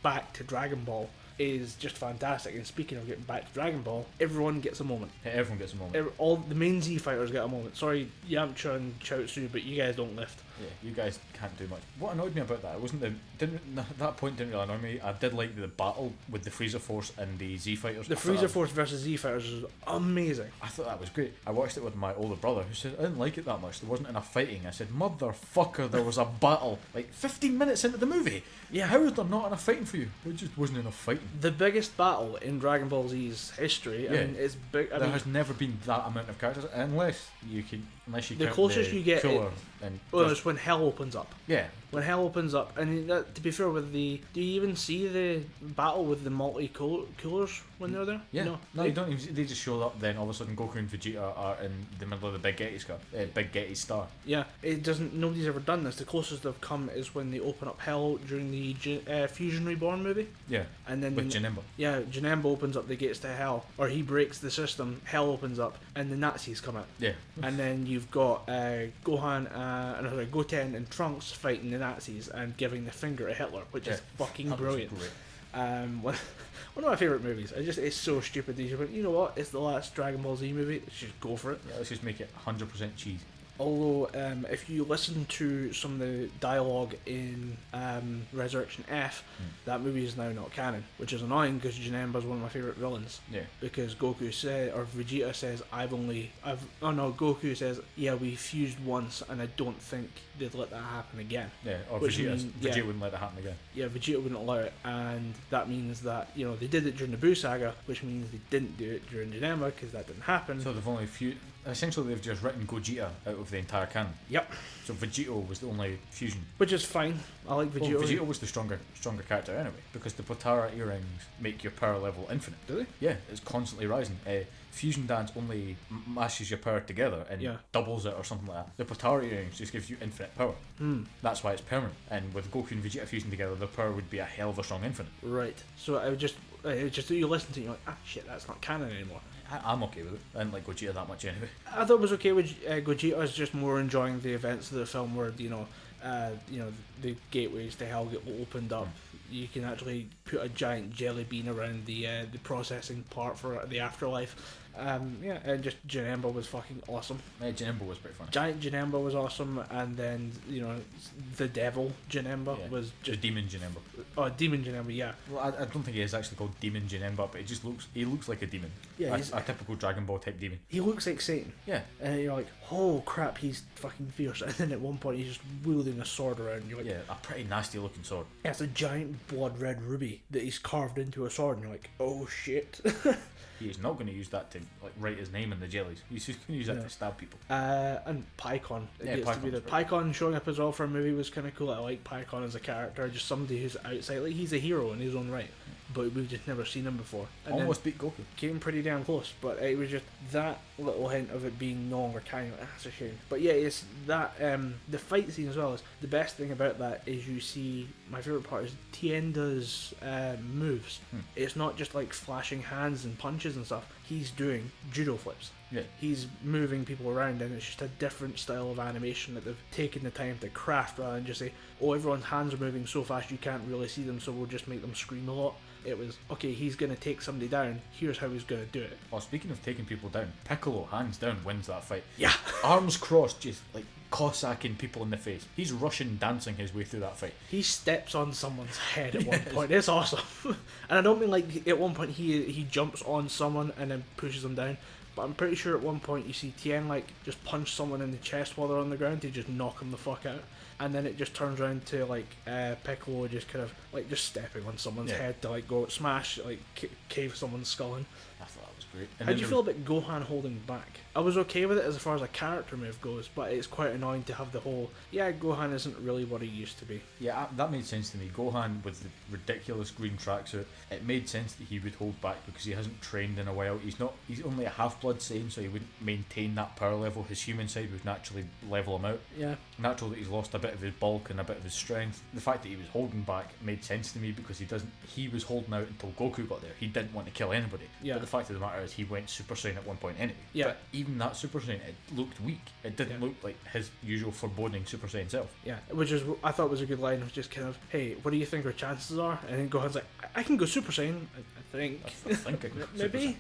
back to Dragon Ball is just fantastic. And speaking of getting back to Dragon Ball, everyone gets a moment. Yeah, everyone gets a moment. All the main Z fighters get a moment. Sorry, Yamcha and Chaozu, but you guys don't lift. Yeah, you guys can't do much. What annoyed me about that, it wasn't that point didn't really annoy me. I did like the battle with the Frieza Force and the Z fighters. The Frieza Force versus Z fighters was amazing. I thought that was great. I watched it with my older brother, who said I didn't like it that much. There wasn't enough fighting. I said, motherfucker, there was a battle like 15 minutes into the movie. Yeah, how is there not enough fighting for you? There just wasn't enough fighting. The biggest battle in Dragon Ball Z's history. I mean, it's big. There has never been that amount of characters, unless you the closest you get Cooler and it's when hell opens up. Yeah. When hell opens up, and to be fair, do you even see the battle with the multi-coolers when they're there? Yeah. No, you don't even. They just show up. Then all of a sudden, Goku and Vegeta are in the middle of the Big Getty Star. Yeah, it doesn't. Nobody's ever done this. The closest they've come is when they open up hell during the Fusion Reborn movie. Yeah. And then with Janemba. Yeah, Janemba opens up the gates to hell, or he breaks the system. Hell opens up, and the Nazis come out. Yeah. And then you've got Goten and Trunks fighting the Nazis and giving the finger to Hitler, which is fucking brilliant. One of my favourite movies. It's so stupid. You know what? It's the last Dragon Ball Z movie. Let's just go for it. Yeah, let's just make it 100% cheese. Although, if you listen to some of the dialogue in Resurrection F, that movie is now not canon, which is annoying because Janemba is one of my favourite villains. Yeah. Because Vegeta says, Goku says, yeah, we fused once, and I don't think they'd let that happen again. Yeah, or Vegeta wouldn't let it happen again. Yeah, Vegeta wouldn't allow it, and that means that, they did it during the Buu saga, which means they didn't do it during Janemba because that didn't happen. So they've only essentially they've just written Gogeta out of the entire canon. Yep. So Vegito was the only fusion. Which is fine. I like Vegito. Well, Vegito was the stronger character anyway, because the Potara earrings make your power level infinite. Do they? Yeah, it's constantly rising. Fusion Dance only mashes your power together and doubles it or something like that. The Potara earrings just gives you infinite power. That's why it's permanent. And with Goku and Vegeta fusing together, the power would be a hell of a strong infinite. Right. So I would just you listen to it, you're like, shit, that's not canon anymore. I'm okay with it. I didn't like Gogeta that much anyway. I thought it was okay with Gogeta. I was just more enjoying the events of the film where, you know, the gateways to hell get opened up. You can actually put a giant jelly bean around the processing part for the afterlife. Yeah, and just Janemba was fucking awesome. Yeah, Janemba was pretty fun. Giant Janemba was awesome, and then, you know, the devil Janemba was just... The demon Janemba. Oh, demon Janemba, yeah. Well, I don't think he is actually called demon Janemba, but he looks like a demon. Yeah, a typical Dragon Ball type demon. He looks like Satan. Yeah. And you're like, oh crap, he's fucking fierce. And then at one point he's just wielding a sword around, and you're like... Yeah, a pretty nasty looking sword. Yeah, it's a giant blood red ruby that he's carved into a sword, and you're like, oh shit. He is not going to use that to like write his name in the jellies. He's just going to use that to stab people. And Pycon. Pycon showing up as well for a movie was kind of cool. I like Pycon as a character, just somebody who's outside. Like, he's a hero in his own right, but we've just never seen him before. And almost beat Goku. Came pretty damn close, but it was just that little hint of it being no longer canon. That's a shame. But yeah, it's that the fight scene as well. Is the best thing about that is you see. My favorite part is Tienda's moves. It's not just like flashing hands and punches and stuff. He's doing judo flips. Yeah. He's moving people around, and it's just a different style of animation that they've taken the time to craft, rather than just say, oh, everyone's hands are moving so fast you can't really see them, so we'll just make them scream a lot. It was, okay, he's going to take somebody down, here's how he's going to do it. Well, speaking of taking people down, Piccolo, hands down, wins that fight. Yeah. Arms crossed, just like Cossacking people in the face. He's Russian dancing his way through that fight. He steps on someone's head at one point. It's awesome. And I don't mean like at one point he jumps on someone and then pushes them down. But I'm pretty sure at one point you see Tien like just punch someone in the chest while they're on the ground to just knock them the fuck out. And then it just turns around to like Piccolo just kind of like just stepping on someone's head to like go smash, like cave someone's skull in. I thought that was great. How do you feel about Gohan holding back? I was okay with it as far as a character move goes, but it's quite annoying to have the whole, Gohan isn't really what he used to be. Yeah, that made sense to me. Gohan with the ridiculous green tracksuit, it made sense that he would hold back because he hasn't trained in a while. He's only a half-blood Saiyan, so he wouldn't maintain that power level. His human side would naturally level him out. Yeah. Natural that he's lost a bit of his bulk and a bit of his strength. The fact that he was holding back made sense to me because he was holding out until Goku got there. He didn't want to kill anybody. Yeah. But the fact of the matter is he went Super Saiyan at one point anyway. Yeah. But even that Super Saiyan, it looked weak. It didn't look like his usual foreboding Super Saiyan self. Yeah, which is, I thought was a good line of just kind of, hey, what do you think our chances are? And then Gohan's like, I can go Super Saiyan, I think. I think I can go Maybe?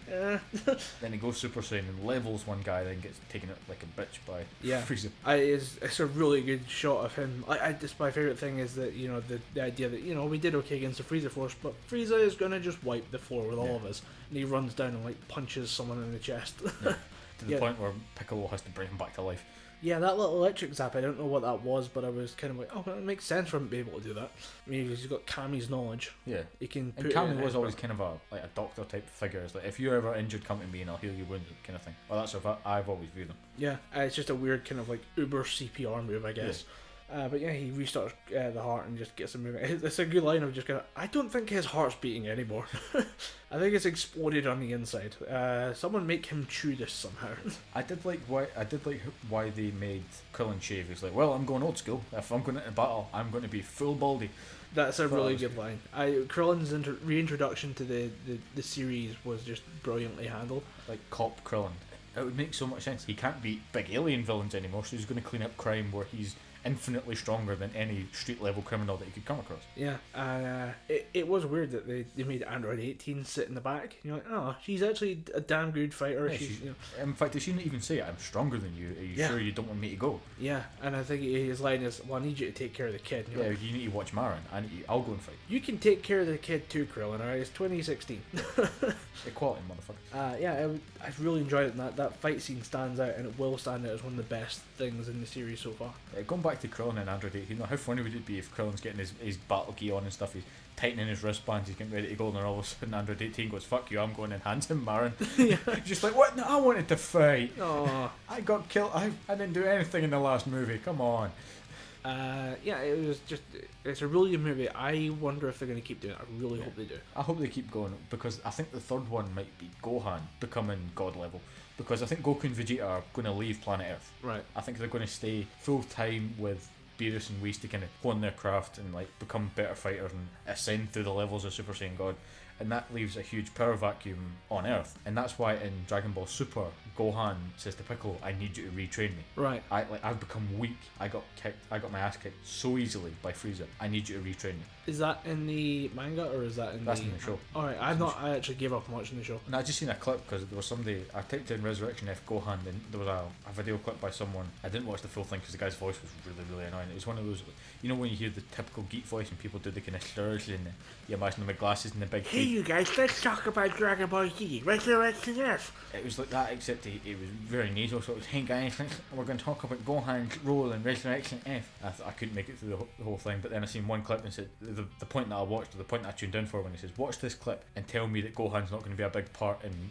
Then he goes Super Saiyan and levels one guy, then gets taken out like a bitch by Frieza. It's a really good shot of him. Just my favourite thing is that, you know, the idea that, you know, we did okay against the Frieza Force, but Frieza is going to just wipe the floor with all of us. And he runs down and like punches someone in the chest. To the point where Piccolo has to bring him back to life. Yeah, that little electric zap, I don't know what that was, but I was kind of like, oh, it makes sense for him to be able to do that. I mean, he's got Kami's knowledge. Yeah. He can and Kami was always kind of a doctor type figure. It's like, if you're ever injured, come to me and I'll heal you wounds, kind of thing. Well, that's how I've always viewed him. Yeah, it's just a weird kind of like uber CPR move, I guess. Yeah. But yeah, he restarts the heart and just gets him moving. It's a good line of just going, I don't think his heart's beating anymore. I think it's exploded on the inside. Someone make him chew this somehow. I did like why they made Krillin shave. He's like, well, I'm going old school. If I'm going into battle, I'm going to be full baldy. That's a really good line. Krillin's reintroduction to the series was just brilliantly handled. Like Cop Krillin. It would make so much sense. He can't beat big alien villains anymore, so he's going to clean up crime where he's infinitely stronger than any street level criminal that you could come across. Yeah, and it was weird that they made Android 18 sit in the back. You're like, oh, she's actually a damn good fighter. Yeah, in fact, did she not even say, I'm stronger than you? Are you sure you don't want me to go? Yeah, and I think his line is, well, I need you to take care of the kid. Like, you need to watch Marin. I'll go and fight. You can take care of the kid too, Krillin, alright? It's 2016. Equality, motherfucker. I really enjoyed it, and that fight scene stands out, and it will stand out as one of the best things in the series so far. Going back to Krillin and Android 18, how funny would it be if Krillin's getting his battle key on and stuff, he's tightening his wristbands, he's getting ready to go, and then all of a sudden Android 18 goes, fuck you, I'm going and hands him Marin. Just like, what? No, I wanted to fight. Oh. I got killed. I didn't do anything in the last movie. Come on. It was just, it's a really good movie. I wonder if they're going to keep doing it. I really hope they do. I hope they keep going, because I think the third one might be Gohan becoming god level, because I think Goku and Vegeta are going to leave planet Earth. Right. I think they're going to stay full time with Beerus and Whis to kind of hone their craft and like become better fighters and ascend through the levels of Super Saiyan God. And that leaves a huge power vacuum on Earth. And that's why in Dragon Ball Super, Gohan says to Piccolo, "I need you to retrain me. Right. I've become weak. I got my ass kicked so easily by Frieza. I need you to retrain me." Is that in the manga or is that in That's in the show. Alright, I actually gave up on watching the show. And I just seen a clip because there was somebody, I typed in Resurrection F Gohan, and there was a video clip by someone. I didn't watch the full thing because the guy's voice was really annoying. It was one of those, you know, when you hear the typical geek voice and people do the kind of slurs and you imagine them with glasses and the big Hey you guys, let's talk about Dragon Ball Z, Resurrection F. It was like that, except it was very nasal, so it was, "Hey guys, we're going to talk about Gohan's role in Resurrection F." I couldn't make it through the whole thing, but then I seen one clip and said, the point that I watched, or the point that I tuned in for when he says, "Watch this clip and tell me that Gohan's not going to be a big part in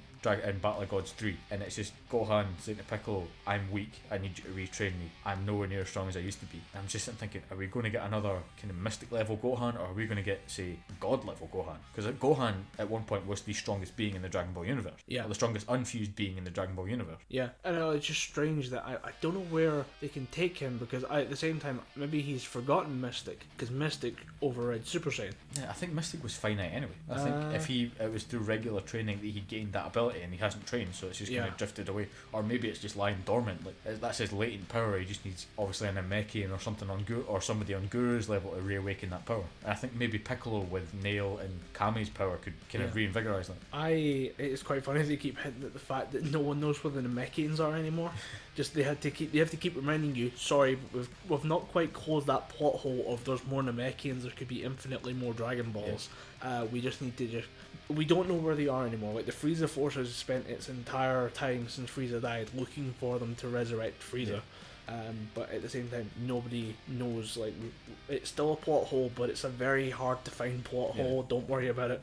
Battle of Gods 3. And it's just Gohan saying to Piccolo, "I'm weak, I need you to retrain me. I'm nowhere near as strong as I used to be." And I'm just sitting thinking, are we going to get another kind of mystic level Gohan, or are we going to get, say, God level Gohan? Because Gohan at one point was the strongest being in the Dragon Ball universe. Yeah. Or the strongest unfused being in the Dragon Ball universe. Yeah, I know, it's just strange that I don't know where they can take him, because at the same time, maybe he's forgotten Mystic, because Mystic override Super Saiyan. Yeah, I think Mystic was finite anyway. I think if it was through regular training that he gained that ability and he hasn't trained, so it's just kind of drifted away. Or maybe it's just lying dormant. Like that's his latent power. He just needs obviously an Namekian or something on or somebody on Guru's level to reawaken that power. And I think maybe Piccolo with Nail and Kami's power could kind of reinvigorize that. It's quite funny they keep hinting at the fact that no one knows where the Namekians are anymore. Just they have to keep reminding you, sorry, but we've not quite closed that plot hole of there's more Namekians, there could be infinitely more Dragon Balls. We just need to we don't know where they are anymore. Like the Frieza Force has spent its entire time since Frieza died looking for them to resurrect Frieza. But at the same time, nobody knows. Like, it's still a plot hole, but it's a very hard to find plot hole. Don't worry about it.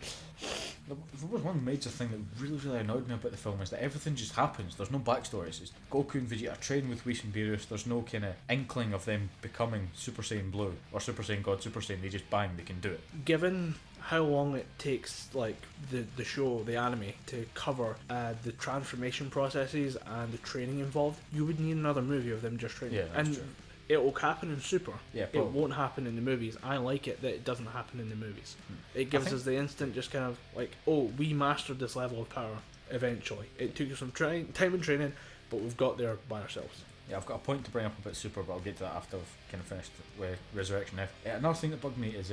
There was one major thing that really annoyed me about the film is that everything just happens. There's no backstories. It's Goku and Vegeta train with Whis and Beerus. There's no kind of inkling of them becoming Super Saiyan Blue or Super Saiyan God, Super Saiyan. They just bang, they can do it. Given how long it takes, like the show, the anime, to cover the transformation processes and the training involved, you would need another movie of them just training. Yeah, that's and true. It will happen in Super. Yeah, it won't happen in the movies. I like it that it doesn't happen in the movies. It gives us the instant, just kind of like, oh, we mastered this level of power eventually. It took us some time and training, but we've got there by ourselves. Yeah, I've got a point to bring up about Super, but I'll get to that after I've kind of finished with Resurrection F. Another thing that bugged me is,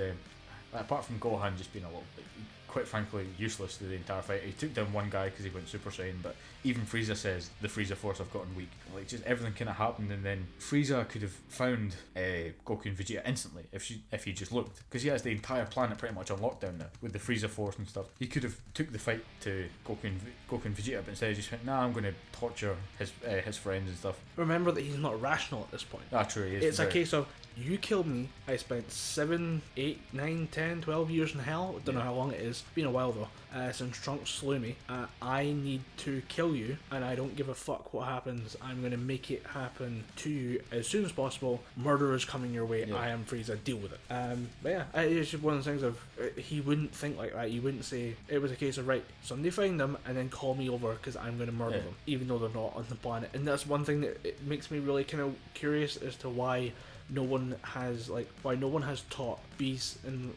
apart from Gohan just being a little bit, quite frankly, useless through the entire fight. He took down one guy because he went Super Saiyan, but even Frieza says the Frieza Force have gotten weak. Like, just everything kind of happened, and then Frieza could have found Goku and Vegeta instantly if he just looked, because he has the entire planet pretty much on lockdown now with the Frieza Force and stuff. He could have took the fight to Goku and Vegeta, but instead he just went, "Nah, I'm going to torture his friends and stuff." Remember that he's not rational at this point. Ah, true. He is. It's a case of, you killed me, I spent 7, 8, 9, 10, 12 years in hell, don't know how long it is, been a while though, since Trunks slew me. I need to kill you, and I don't give a fuck what happens. I'm going to make it happen to you as soon as possible. Murder is coming your way. I am Frieza, deal with it. But yeah, it's just one of the things of, he wouldn't think like that. He wouldn't say, it was a case of, right, somebody find them and then call me over because I'm going to murder them, even though they're not on the planet. And that's one thing that it makes me really kind of curious as to why no one has taught Beast and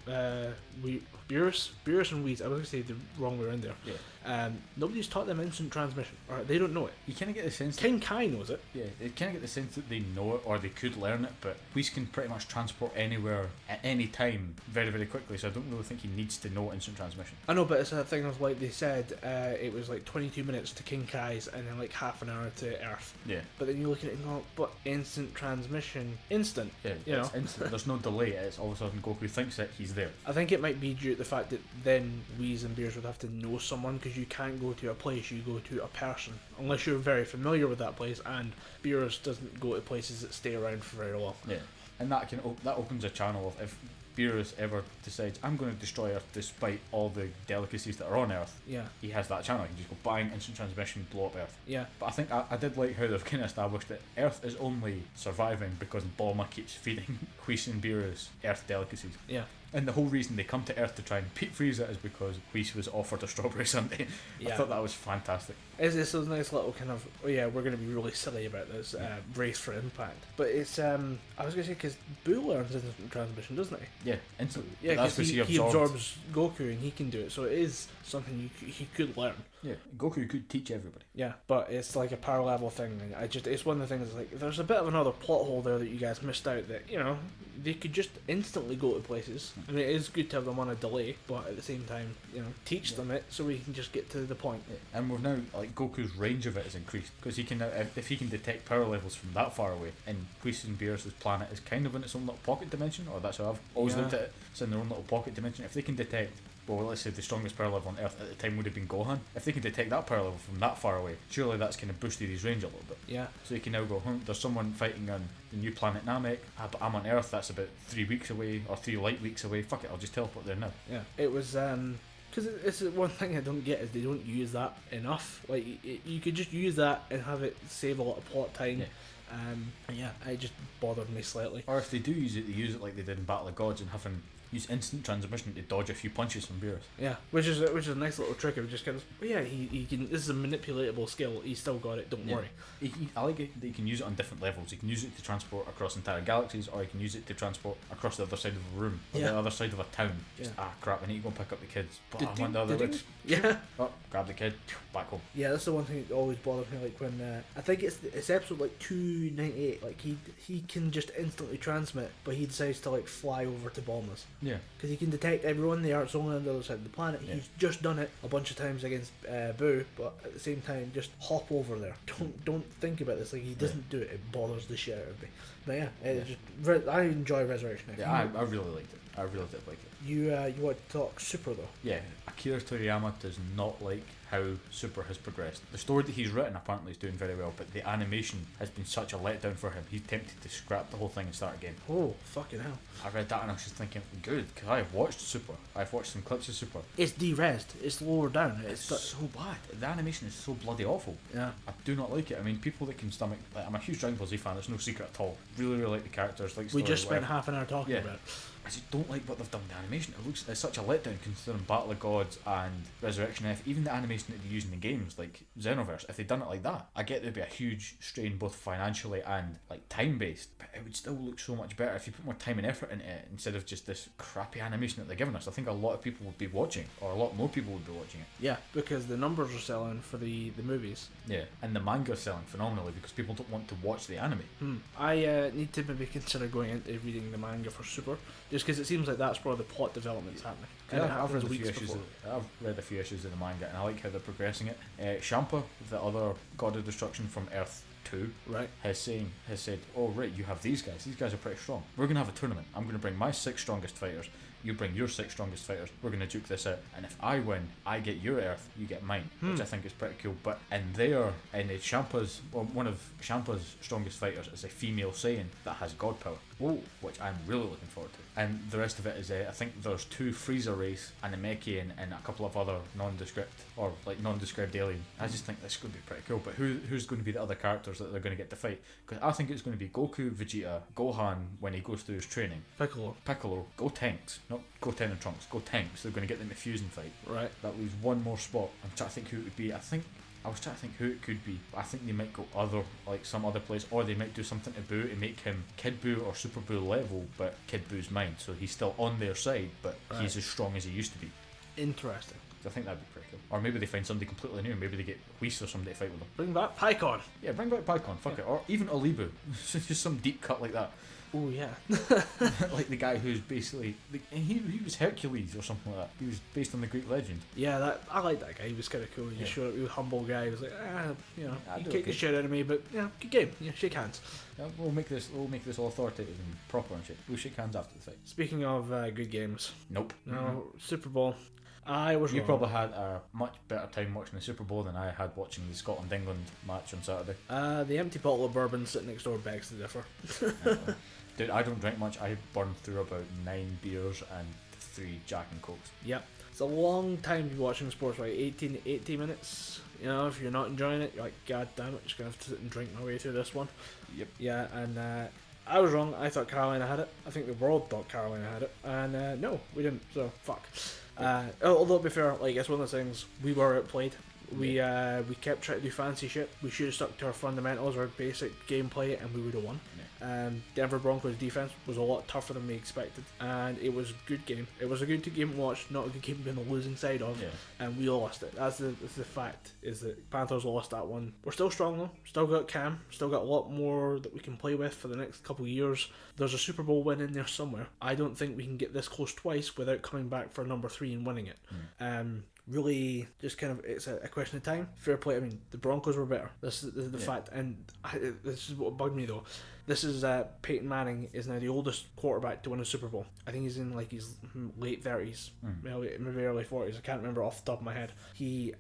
Beerus and Whis. I was going to say the wrong way around there. Nobody's taught them instant transmission, or they don't know it. You kind of get the sense King Kai knows it. Yeah, you kind of get the sense that they know it, or they could learn it, but Whis can pretty much transport anywhere at any time very, very quickly, so I don't really think he needs to know instant transmission. I know, but it's a thing of, like they said, it was like 22 minutes to King Kai's and then like half an hour to Earth. Yeah. But then you look at it and go, but instant transmission, instant. Yeah, you know? instant. There's no delay. It's all of a sudden Goku thinks it, he's there. I think it might be due to the fact that then Whis and Beerus would have to know someone, because you can't go to a place, you go to a person, unless you're very familiar with that place, and Beerus doesn't go to places that stay around for very long. Yeah, and that opens a channel of, if Beerus ever decides, I'm going to destroy Earth despite all the delicacies that are on Earth, he has that channel. He can just go bang, instant transmission, blow up Earth. Yeah. But I think I did like how they've kind of established that Earth is only surviving because Bulma keeps feeding Whis and Beerus Earth delicacies. Yeah. And the whole reason they come to Earth to try and beat Frieza is because Whis was offered a strawberry sundae. I thought that was fantastic. It's this nice little kind of, we're going to be really silly about this race for impact. But it's, I was going to say, because Boo learns instant transmission, doesn't he? Yeah, instantly. Yeah, That's because because he absorbs Goku and he can do it, so it is something he could learn. Yeah, Goku could teach everybody. Yeah, but it's like a power level thing, and it's one of the things, like, there's a bit of another plot hole there that you guys missed out, that, you know, they could just instantly go to places. I mean, it is good to have them on a delay, but at the same time, you know, teach them it so we can just get to the point. Yeah. And we've now, like, Goku's range of it is increased, because he can now, if he can detect power levels from that far away, and Whis and Beerus' planet is kind of in its own little pocket dimension, or that's how I've always looked at it, it's in their own little pocket dimension. If they can detect, well, let's say the strongest power level on Earth at the time would have been Gohan. If they can detect that power level from that far away, surely that's kind of boosted his range a little bit. Yeah. So you can now go, there's someone fighting on the new planet Namek, but I'm on Earth, that's about 3 weeks away, or 3 light weeks away, fuck it, I'll just teleport there now. Yeah. It was, because it's one thing I don't get is they don't use that enough. Like, you could just use that and have it save a lot of plot time. Yeah. It just bothered me slightly. Or if they do use it, they use it like they did in Battle of Gods and having use instant transmission to dodge a few punches from Beerus. Yeah, which is a nice little trick of just kind of, he can, this is a manipulatable skill, he's still got it, don't worry. I like it that you can use it on different levels. You can use it to transport across entire galaxies, or you can use it to transport across the other side of a room, or the other side of a town. Just, crap, I need to go and pick up the kids. But I want the other way. Yeah. Oh, grab the kid, back home. Yeah, that's the one thing that always bothers me, like when, I think it's episode like 298, like he can just instantly transmit, but he decides to like fly over to bomb us. Yeah. Because he can detect everyone, they aren't only on the other side of the planet. Yeah. He's just done it a bunch of times against Boo, but at the same time, just hop over there. Don't think about this. Like, he doesn't do it. It bothers the shit out of me. But yeah, I enjoy Resurrection F. Yeah, I really liked it. I really did like it. You want to talk Super though? Yeah, Akira Toriyama does not like how Super has progressed. The story that he's written apparently is doing very well, but the animation has been such a letdown for him. He's tempted to scrap the whole thing and start again. Oh, fucking hell. I read that and I was just thinking, good, because I have watched Super. I've watched some clips of Super. It's de-resed. It's lower down. It's so bad. The animation is so bloody awful. Yeah. I do not like it. I mean, people that can stomach... Like, I'm a huge Dragon Ball Z fan, it's no secret at all. Really, really like the characters. Like we just spent half an hour talking about it. I just don't like what they've done with the animation. It's such a letdown considering Battle of Gods and Resurrection F, even the animation that they use in the games, like Xenoverse, if they'd done it like that, I get there'd be a huge strain both financially and like time based, but it would still look so much better if you put more time and effort into it instead of just this crappy animation that they're giving us. I think a lot of people would be watching, or a lot more people would be watching it. Yeah, because the numbers are selling for the movies. Yeah, and the manga's selling phenomenally because people don't want to watch the anime. I need to maybe consider going into reading the manga for Super, just because it seems like that's where the plot development's happening. I've read a few issues of the manga and I like how they're progressing it. Champa, the other god of destruction from Earth 2, right, has said, oh right, you have these guys are pretty strong, we're going to have a tournament, I'm going to bring my 6 strongest fighters, you bring your 6 strongest fighters, we're going to duke this out, and if I win, I get your Earth, you get mine, which I think is pretty cool. But one of Champa's strongest fighters is a female Saiyan that has god power, which I'm really looking forward to. And the rest of it is, I think there's 2 Frieza race, a Namekian, and a couple of other nondescript aliens. I just think this is going to be pretty cool. But who's going to be the other characters that they're going to get to fight? Because I think it's going to be Goku, Vegeta, Gohan when he goes through his training, Piccolo, Go Tanks, not Go Ten and Trunks, Go Tanks. They're going to get them to fuse and fight. Right. That leaves one more spot. I'm trying to think who it would be. I was trying to think who it could be. I think they might go some other place, or they might do something to Boo and make him Kid Boo or Super Boo level, but Kid Boo's mind, so he's still on their side, but he's as strong as he used to be. Interesting. So I think that'd be pretty cool. Or maybe they find somebody completely new, maybe they get Whis or somebody to fight with them. Bring back Pycon. Yeah, bring back Pycon, fuck it. Or even Olibu. Just some deep cut like that. Oh yeah. Like the guy who's basically he was Hercules or something like that. He was based on the Greek legend. Yeah, I like that guy. He was kind of cool. He just showed up. He was a humble guy. He was like, he kicked the shit out of me, but good game. Yeah, shake hands. Yeah, we'll make this all authoritative and proper and shit. We'll shake hands after the fight. Speaking of good games. Nope. No, Super Bowl. I was You wrong. probably had a much better time watching the Super Bowl than I had watching the Scotland-England match on Saturday. The empty bottle of bourbon sitting next door begs to differ. Dude, I don't drink much. I burned through about 9 beers and 3 Jack and Cokes. Yep. It's a long time to be watching sports, right? 18 to 80 minutes. You know, if you're not enjoying it, you're like, God damn it, just going to have to sit and drink my way through this one. Yep. Yeah, and I was wrong. I thought Carolina had it. I think the world thought Carolina had it. And no, we didn't, so fuck. Although, to be fair, like, it's one of those things, we were outplayed. We kept trying to do fancy shit. We should have stuck to our fundamentals, our basic gameplay, and we would have won. Denver Broncos defense was a lot tougher than we expected, and it was a good game. It was a good game to watch, not a good game to be on the losing side of, and we lost it. That's the fact, is that Panthers lost that one. We're still strong though, still got Cam, still got a lot more that we can play with for the next couple of years. There's a Super Bowl win in there somewhere. I don't think we can get this close twice without coming back for number 3 and winning it. Really, just kind of, it's a question of time. Fair play. I mean, the Broncos were better. This is the fact, and this is what bugged me though. This is Peyton Manning is now the oldest quarterback to win a Super Bowl. I think he's in like his late 30s, maybe early 40s. I can't remember off the top of my head. He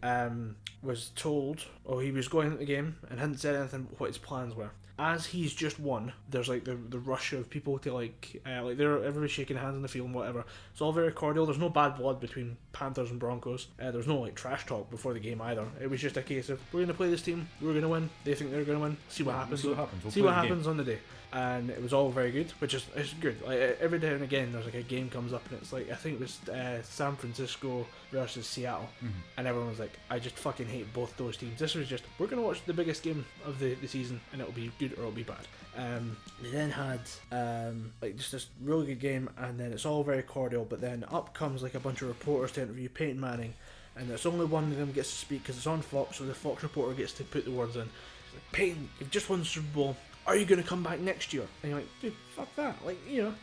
was told, he was going into the game and hadn't said anything what his plans were. As he's just won, there's like the rush of people to everybody's shaking hands in the field and whatever. It's all very cordial. There's no bad blood between Panthers and Broncos. There's no like trash talk before the game either. It was just a case of, we're going to play this team, we're going to win, they think they're going to win, see what happens. See what happens on the day. And it was all very good, which is it's good. Like every now and again, there's like a game comes up and it's like, I think it was San Francisco versus Seattle, and everyone was like, I just fucking hate both those teams. This was just, we're gonna watch the biggest game of the season, and it'll be good or it'll be bad. They then had like just this really good game, and then it's all very cordial. But then up comes like a bunch of reporters to interview Peyton Manning, and it's only one of them gets to speak because it's on Fox, so the Fox reporter gets to put the words in. It's like, Peyton, you've just won the Super Bowl. Are you going to come back next year? And you're like, dude, fuck that. Like,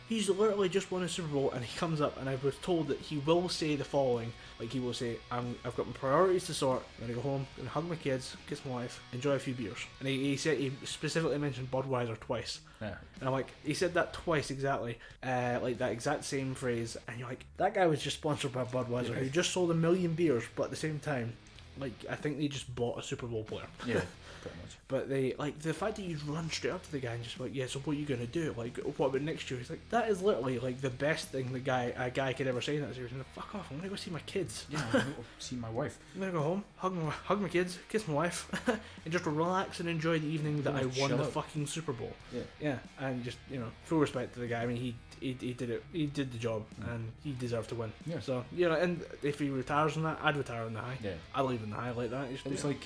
he's literally just won a Super Bowl, and he comes up, and I was told that he will say the following. Like, he will say, I've got my priorities to sort. I'm going to go home, going to hug my kids, kiss my wife, enjoy a few beers. And he said, he specifically mentioned Budweiser twice. Yeah. And I'm like, he said that twice exactly, like that exact same phrase. And you're like, that guy was just sponsored by Budweiser, who just sold 1 million beers, but at the same time, like, I think they just bought a Super Bowl player. Yeah. Pretty much. But they, like, the fact that you run straight up to the guy and just like, yeah, so what are you gonna do? Like, what about next year? He's like, that is literally like the best thing a guy could ever say in that series. And fuck off, I'm gonna go see my kids. Yeah, I'm gonna go see my wife. I'm gonna go home, hug my kids, kiss my wife, and just relax and enjoy the evening that I won the fucking Super Bowl. Yeah, and just, full respect to the guy. I mean, he did it. He did the job, and he deserved to win. Yeah. So and if he retires on that, I'd retire on the high. Yeah. I'd leave on the high like that. It was like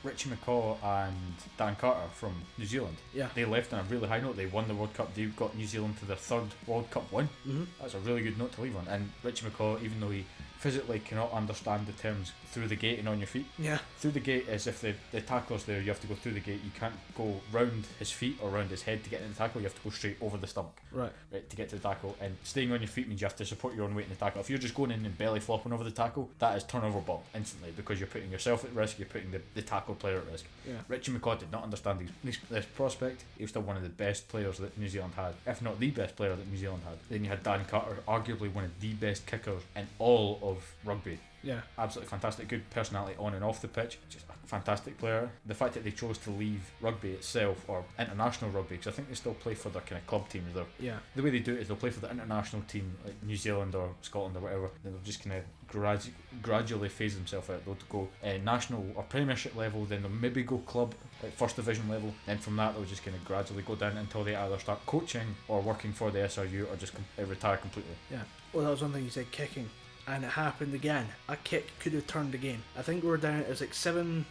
Richie McCaw and Dan Carter from New Zealand. Yeah. They left on a really high note. They won the World Cup. They got New Zealand to their 3rd World Cup win. Mm-hmm. That's a really good note to leave on. And Richie McCaw, even though he physically cannot understand the terms through the gate and on your feet. Yeah. Through the gate is if the tackler's there, you have to go through the gate. You can't go round his feet or round his head to get into the tackle. You have to go straight over the stomach. Right, to get to the tackle. And staying on your feet means you have to support your own weight in the tackle. If you're just going in and belly flopping over the tackle, that is turnover ball instantly, because you're putting yourself at risk, you're putting the tackle player at risk. Yeah. Richie McCaw did not understand this prospect. He was still one of the best players that New Zealand had, if not the best player that New Zealand had. Then you had Dan Carter, arguably one of the best kickers in all of rugby. Yeah, absolutely fantastic, good personality on and off the pitch, just a fantastic player. The fact that they chose to leave rugby itself, or international rugby, because I think they still play for their kind of club teams there. Yeah, the way they do it is they'll play for the international team, like New Zealand or Scotland or whatever, then they'll just kind of gradually phase themselves out. They'll go national or premiership level, then they'll maybe go club, like 1st division level, then from that they'll just kind of gradually go down until they either start coaching or working for the SRU or just retire completely. Yeah, well, that was one thing you said, kicking. And it happened again. A kick could have turned the game. I think we were down, it was like 7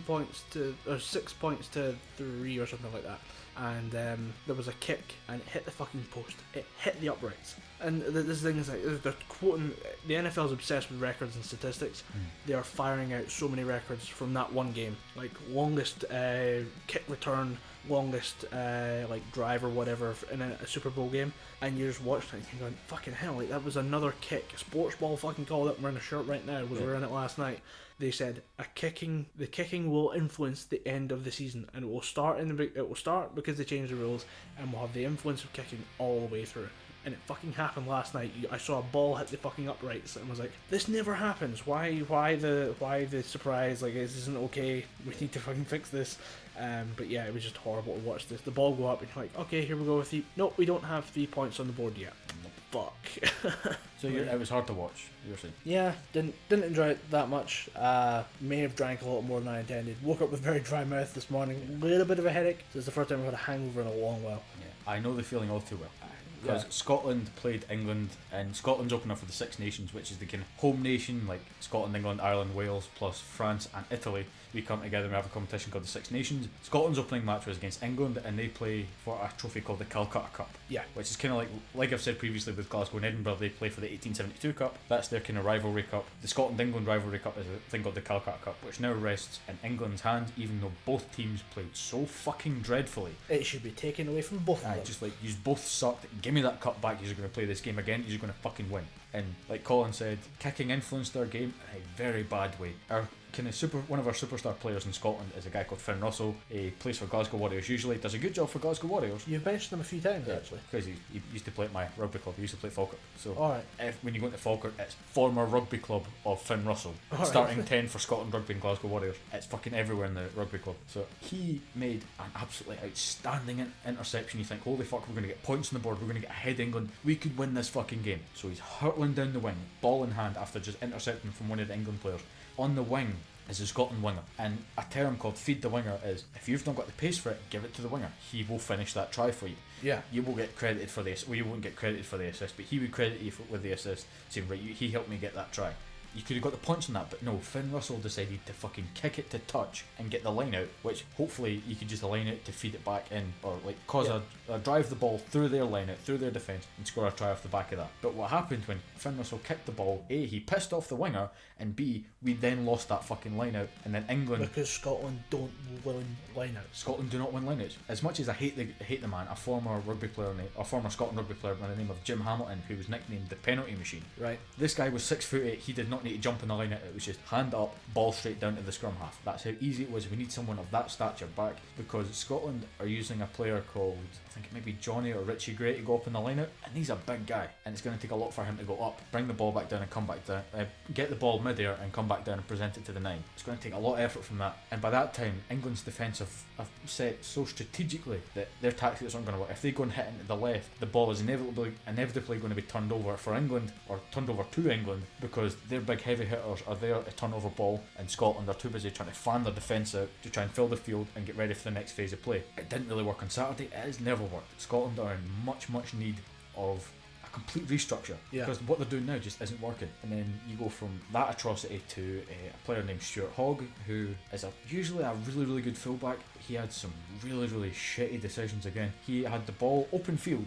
points to, or 6 points to 3 or something like that. And there was a kick and it hit the fucking post. It hit the uprights. And this thing is like, they're quoting, the NFL's obsessed with records and statistics. They are firing out so many records from that one game. Like longest kick return, longest like drive or whatever in a Super Bowl game, and you just watched it and you're going, fucking hell, like that was another kick. Sports Ball fucking called it. I'm wearing a shirt right now, was wearing it last night. They said the kicking will influence the end of the season, and it will start because they changed the rules, and we'll have the influence of kicking all the way through. And it fucking happened last night. I saw a ball hit the fucking uprights and was like, this never happens. Why the surprise? Like, this isn't okay. We need to fucking fix this. But yeah, it was just horrible to watch this. The ball go up and you're like, okay, here we go with you. Nope, we don't have 3 points on the board yet. Fuck. So it was hard to watch, you were saying? Yeah, didn't enjoy it that much. May have drank a little more than I intended. Woke up with a very dry mouth this morning. A little bit of a headache. So it's the first time I've had a hangover in a long while. Yeah, I know the feeling all too well. because Scotland played England, and Scotland's opener for the Six Nations, which is the kind of home nation, like Scotland, England, Ireland, Wales, plus France and Italy. We come together and we have a competition called the Six Nations. Scotland's opening match was against England, and they play for a trophy called the Calcutta Cup. Yeah. Which is kind of like I've said previously with Glasgow and Edinburgh, they play for the 1872 Cup. That's their kind of rivalry cup. The Scotland-England rivalry cup is a thing called the Calcutta Cup, which now rests in England's hands, even though both teams played so fucking dreadfully. It should be taken away from both of them. Just like, you both sucked, give me that cup back, you're going to play this game again, you're going to fucking win. And like Colin said, kicking influenced our game in a very bad way. Our kind of one of our superstar players in Scotland is a guy called Finn Russell. He plays for Glasgow Warriors usually, does a good job for Glasgow Warriors. You've mentioned him a few times actually. Because he used to play at my rugby club, he used to play Falkirk. So Alright. When you go into Falkirk, it's former rugby club of Finn Russell. Starting 10 for Scotland Rugby and Glasgow Warriors. It's fucking everywhere in the rugby club. So he made an absolutely outstanding interception. You think, holy fuck, we're going to get points on the board, we're going to get ahead England, we could win this fucking game. So he's hurtling down the wing, ball in hand, after just intercepting from one of the England players. On the wing is a Scotland winger, and a term called feed the winger is, if you've not got the pace for it, give it to the winger. He will finish that try for you. Yeah. You will get credited for this. Well, you won't get credited for the assist, but he would credit you with the assist, saying, right, he helped me get that try. You could have got the punch on that, but no, Finn Russell decided to fucking kick it to touch and get the line out, which hopefully you could just line out to feed it back in, or like cause a drive the ball through their line out, through their defence, and score a try off the back of that. But what happened when Finn Russell kicked the ball, A, he pissed off the winger, and B, we then lost that fucking line out, and then England... Because Scotland don't win line outs. Scotland do not win line outs. As much as I hate the man, a former Scotland rugby player by the name of Jim Hamilton, who was nicknamed the penalty machine. Right. This guy was 6'8", he did not need to jump in the line out, it was just hand up, ball straight down to the scrum half. That's how easy it was. We need someone of that stature back, because Scotland are using a player called, I think it might be Johnny or Richie Gray, to go up in the line out, and he's a big guy, and it's going to take a lot for him to go up, bring the ball back down and come back down, get the ball mid-air and come back down and present it to the 9. It's going to take a lot of effort from that, and by that time England's defence have set so strategically that their tactics aren't going to work. If they go and hit into the left, the ball is inevitably going to be turned over for England, or turned over to England, because their big heavy hitters are there to turn over ball, and Scotland are too busy trying to fan their defence out to try and fill the field and get ready for the next phase of play. It didn't really work on Saturday, it has never worked. Scotland are in much need of a complete restructure, because what they're doing now just isn't working. And then you go from that atrocity to a player named Stuart Hogg, who is usually a really good fullback. He had some really shitty decisions again. He had the ball open field,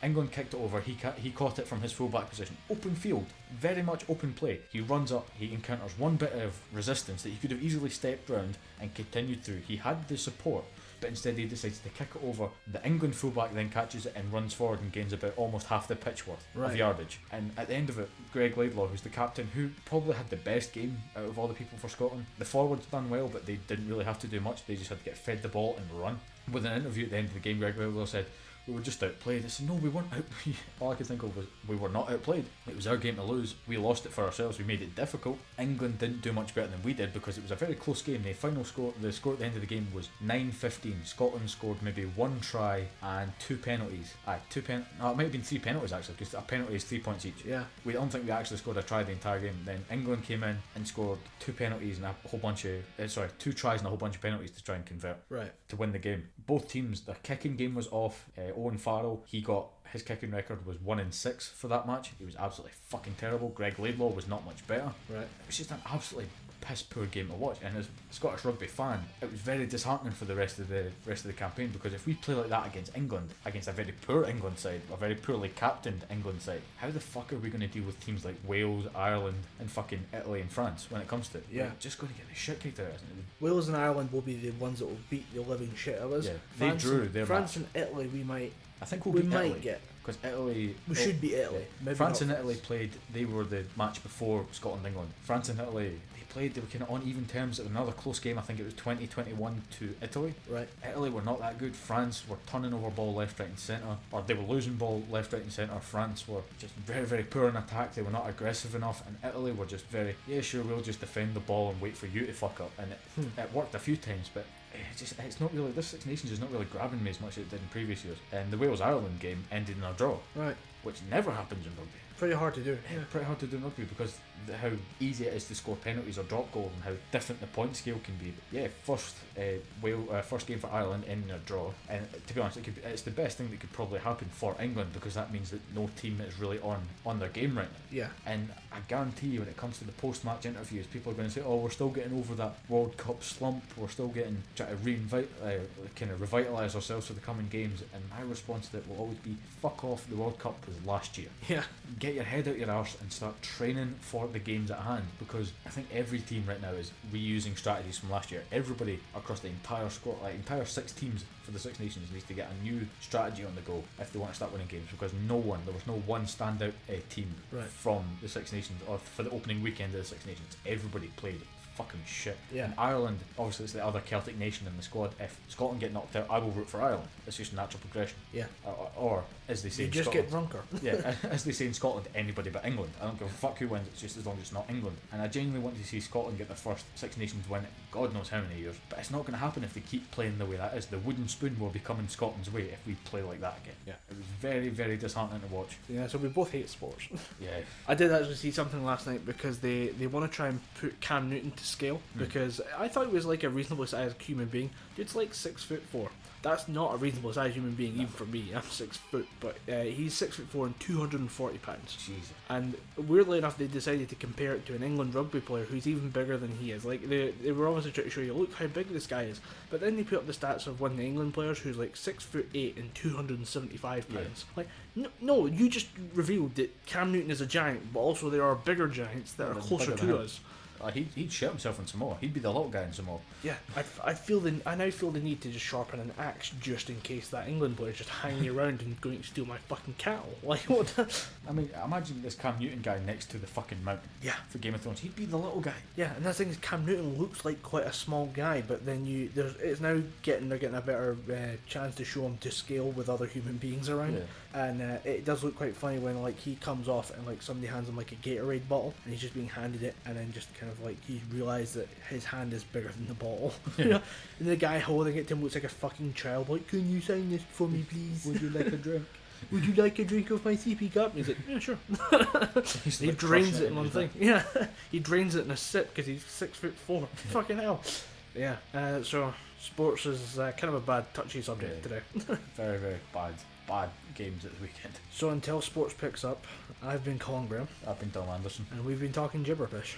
England kicked it over, he caught it from his fullback position, open field, very much open play. He runs up, he encounters one bit of resistance that he could have easily stepped round and continued through. He had the support, but instead he decides to kick it over. The England fullback then catches it and runs forward and gains about almost half the pitch worth of yardage. And at the end of it, Greg Laidlaw, who's the captain, who probably had the best game out of all the people for Scotland, the forwards done well, but they didn't really have to do much. They just had to get fed the ball and run. With an interview at the end of the game, Greg Laidlaw said, we were just outplayed. I said, no, we weren't outplayed. All I could think of was, we were not outplayed. It was our game to lose. We lost it for ourselves. We made it difficult. England didn't do much better than we did, because it was a very close game. The final score, the score at the end of the game was 9-15. Scotland scored maybe one try and two penalties. It might have been three penalties actually, because a penalty is 3 points each. Yeah. We don't think we actually scored a try the entire game. Then England came in and scored two penalties and a whole bunch of, two tries and a whole bunch of penalties to try and convert. Right. To win the game. Both teams, their kicking game was off. Owen Farrell, his kicking record was 1-6 for that match. He was absolutely fucking terrible. Greg Laidlaw was not much better. Right. It was just an absolutely piss poor game to watch, and as a Scottish rugby fan, it was very disheartening for the rest of the campaign, because if we play like that against England, against a very poor England side, a very poorly captained England side, how the fuck are we going to deal with teams like Wales, Ireland, and fucking Italy and France when it comes to it? Yeah. We're just going to get the shit kicked out of us. Wales and Ireland will be the ones that will beat the living shit out of us. Yeah. They drew their France match. and Italy I think we beat might Italy. get. Because Italy... We should beat Italy. Maybe France and not Italy played, they were the match before Scotland-England. France and Italy, they were kind of on even terms. It was another close game. I think it was 20-21 to Italy. Right. Italy were not that good. France were turning over ball left, right and centre, or they were losing ball left, right and centre. France were just very poor in attack. They were not aggressive enough, and Italy were just very, yeah sure, we'll just defend the ball and wait for you to fuck up. And it worked a few times, but it's not really, this Six Nations is not really grabbing me as much as it did in previous years. And the Wales-Ireland game ended in a draw. Right. Which never happens in rugby. pretty hard to do. Yeah, pretty hard to do in rugby because how easy it is to score penalties or drop goals and how different the point scale can be. But yeah, first game for Ireland ending a draw, and to be honest, it's the best thing that could probably happen for England because that means that no team is really on their game right now. Yeah. And I guarantee you, when it comes to the post-match interviews, people are going to say, "Oh, we're still getting over that World Cup slump. We're still trying to revitalise ourselves for the coming games." And my response to it will always be, "Fuck off! The World Cup was last year. Yeah. Get your head out your arse and start training for the games at hand." Because I think every team right now is reusing strategies from last year. Everybody across the entire squad, like entire 6 teams for the Six Nations, needs to get a new strategy on the go if they want to start winning games. Because there was no one standout team from the Six Nations or for the opening weekend of the Six Nations. Everybody played fucking shit. Yeah. And Ireland, obviously, it's the other Celtic nation in the squad. If Scotland get knocked out, I will root for Ireland. It's just a natural progression. Yeah. Or as they say, you in just Scotland, get drunker. yeah, as they say in Scotland, anybody but England. I don't give a fuck who wins. It's just as long as it's not England. And I genuinely want to see Scotland get their first Six Nations win in God knows how many years. But it's not going to happen if they keep playing the way that is. The wooden spoon will be coming Scotland's way if we play like that again. Yeah. It was very, very disheartening to watch. Yeah, so we both hate sports. Yeah. I did actually see something last night because they want to try and put Cam Newton to scale because I thought he was like a reasonably sized human being. Dude's like 6'4". That's not a reasonable sized human being, even for me. I'm 6 foot, but he's 6'4" and 240 pounds. Jesus. And weirdly enough, they decided to compare it to an England rugby player who's even bigger than he is. Like they were obviously trying to show you, look how big this guy is. But then they put up the stats of one of the England players who's like 6'8" and 275 pounds. Yeah. Like no, you just revealed that Cam Newton is a giant, but also there are bigger giants that are closer to us. He'd shit himself in Samoa. He'd be the little guy in Samoa. Yeah, I now feel the need to just sharpen an axe just in case that England player is just hanging around and going to steal my fucking cattle. Like what? I mean, imagine this Cam Newton guy next to the fucking mountain. Yeah. For Game of Thrones, he'd be the little guy. Yeah, and that thing is, Cam Newton looks like quite a small guy, but then they're getting a better chance to show him to scale with other human beings around. Yeah. And it does look quite funny when like he comes off and like somebody hands him like a Gatorade bottle and he's just being handed it, and then just kind of like he realised that his hand is bigger than the bottle. Yeah. You know? And the guy holding it to him looks like a fucking child. Like, can you sign this for me, please? Would you like a drink? Would you like a drink of my CP cup? And he's like, yeah, sure. He like drains it in in one his thing. Yeah, he drains it in a sip because he's 6'4". Fucking hell. Yeah. So sports is kind of a bad, touchy subject today. Very, very bad games at the weekend. So until sports picks up, I've been Colin Graham. I've been Tom Anderson. And we've been talking Gibberpish.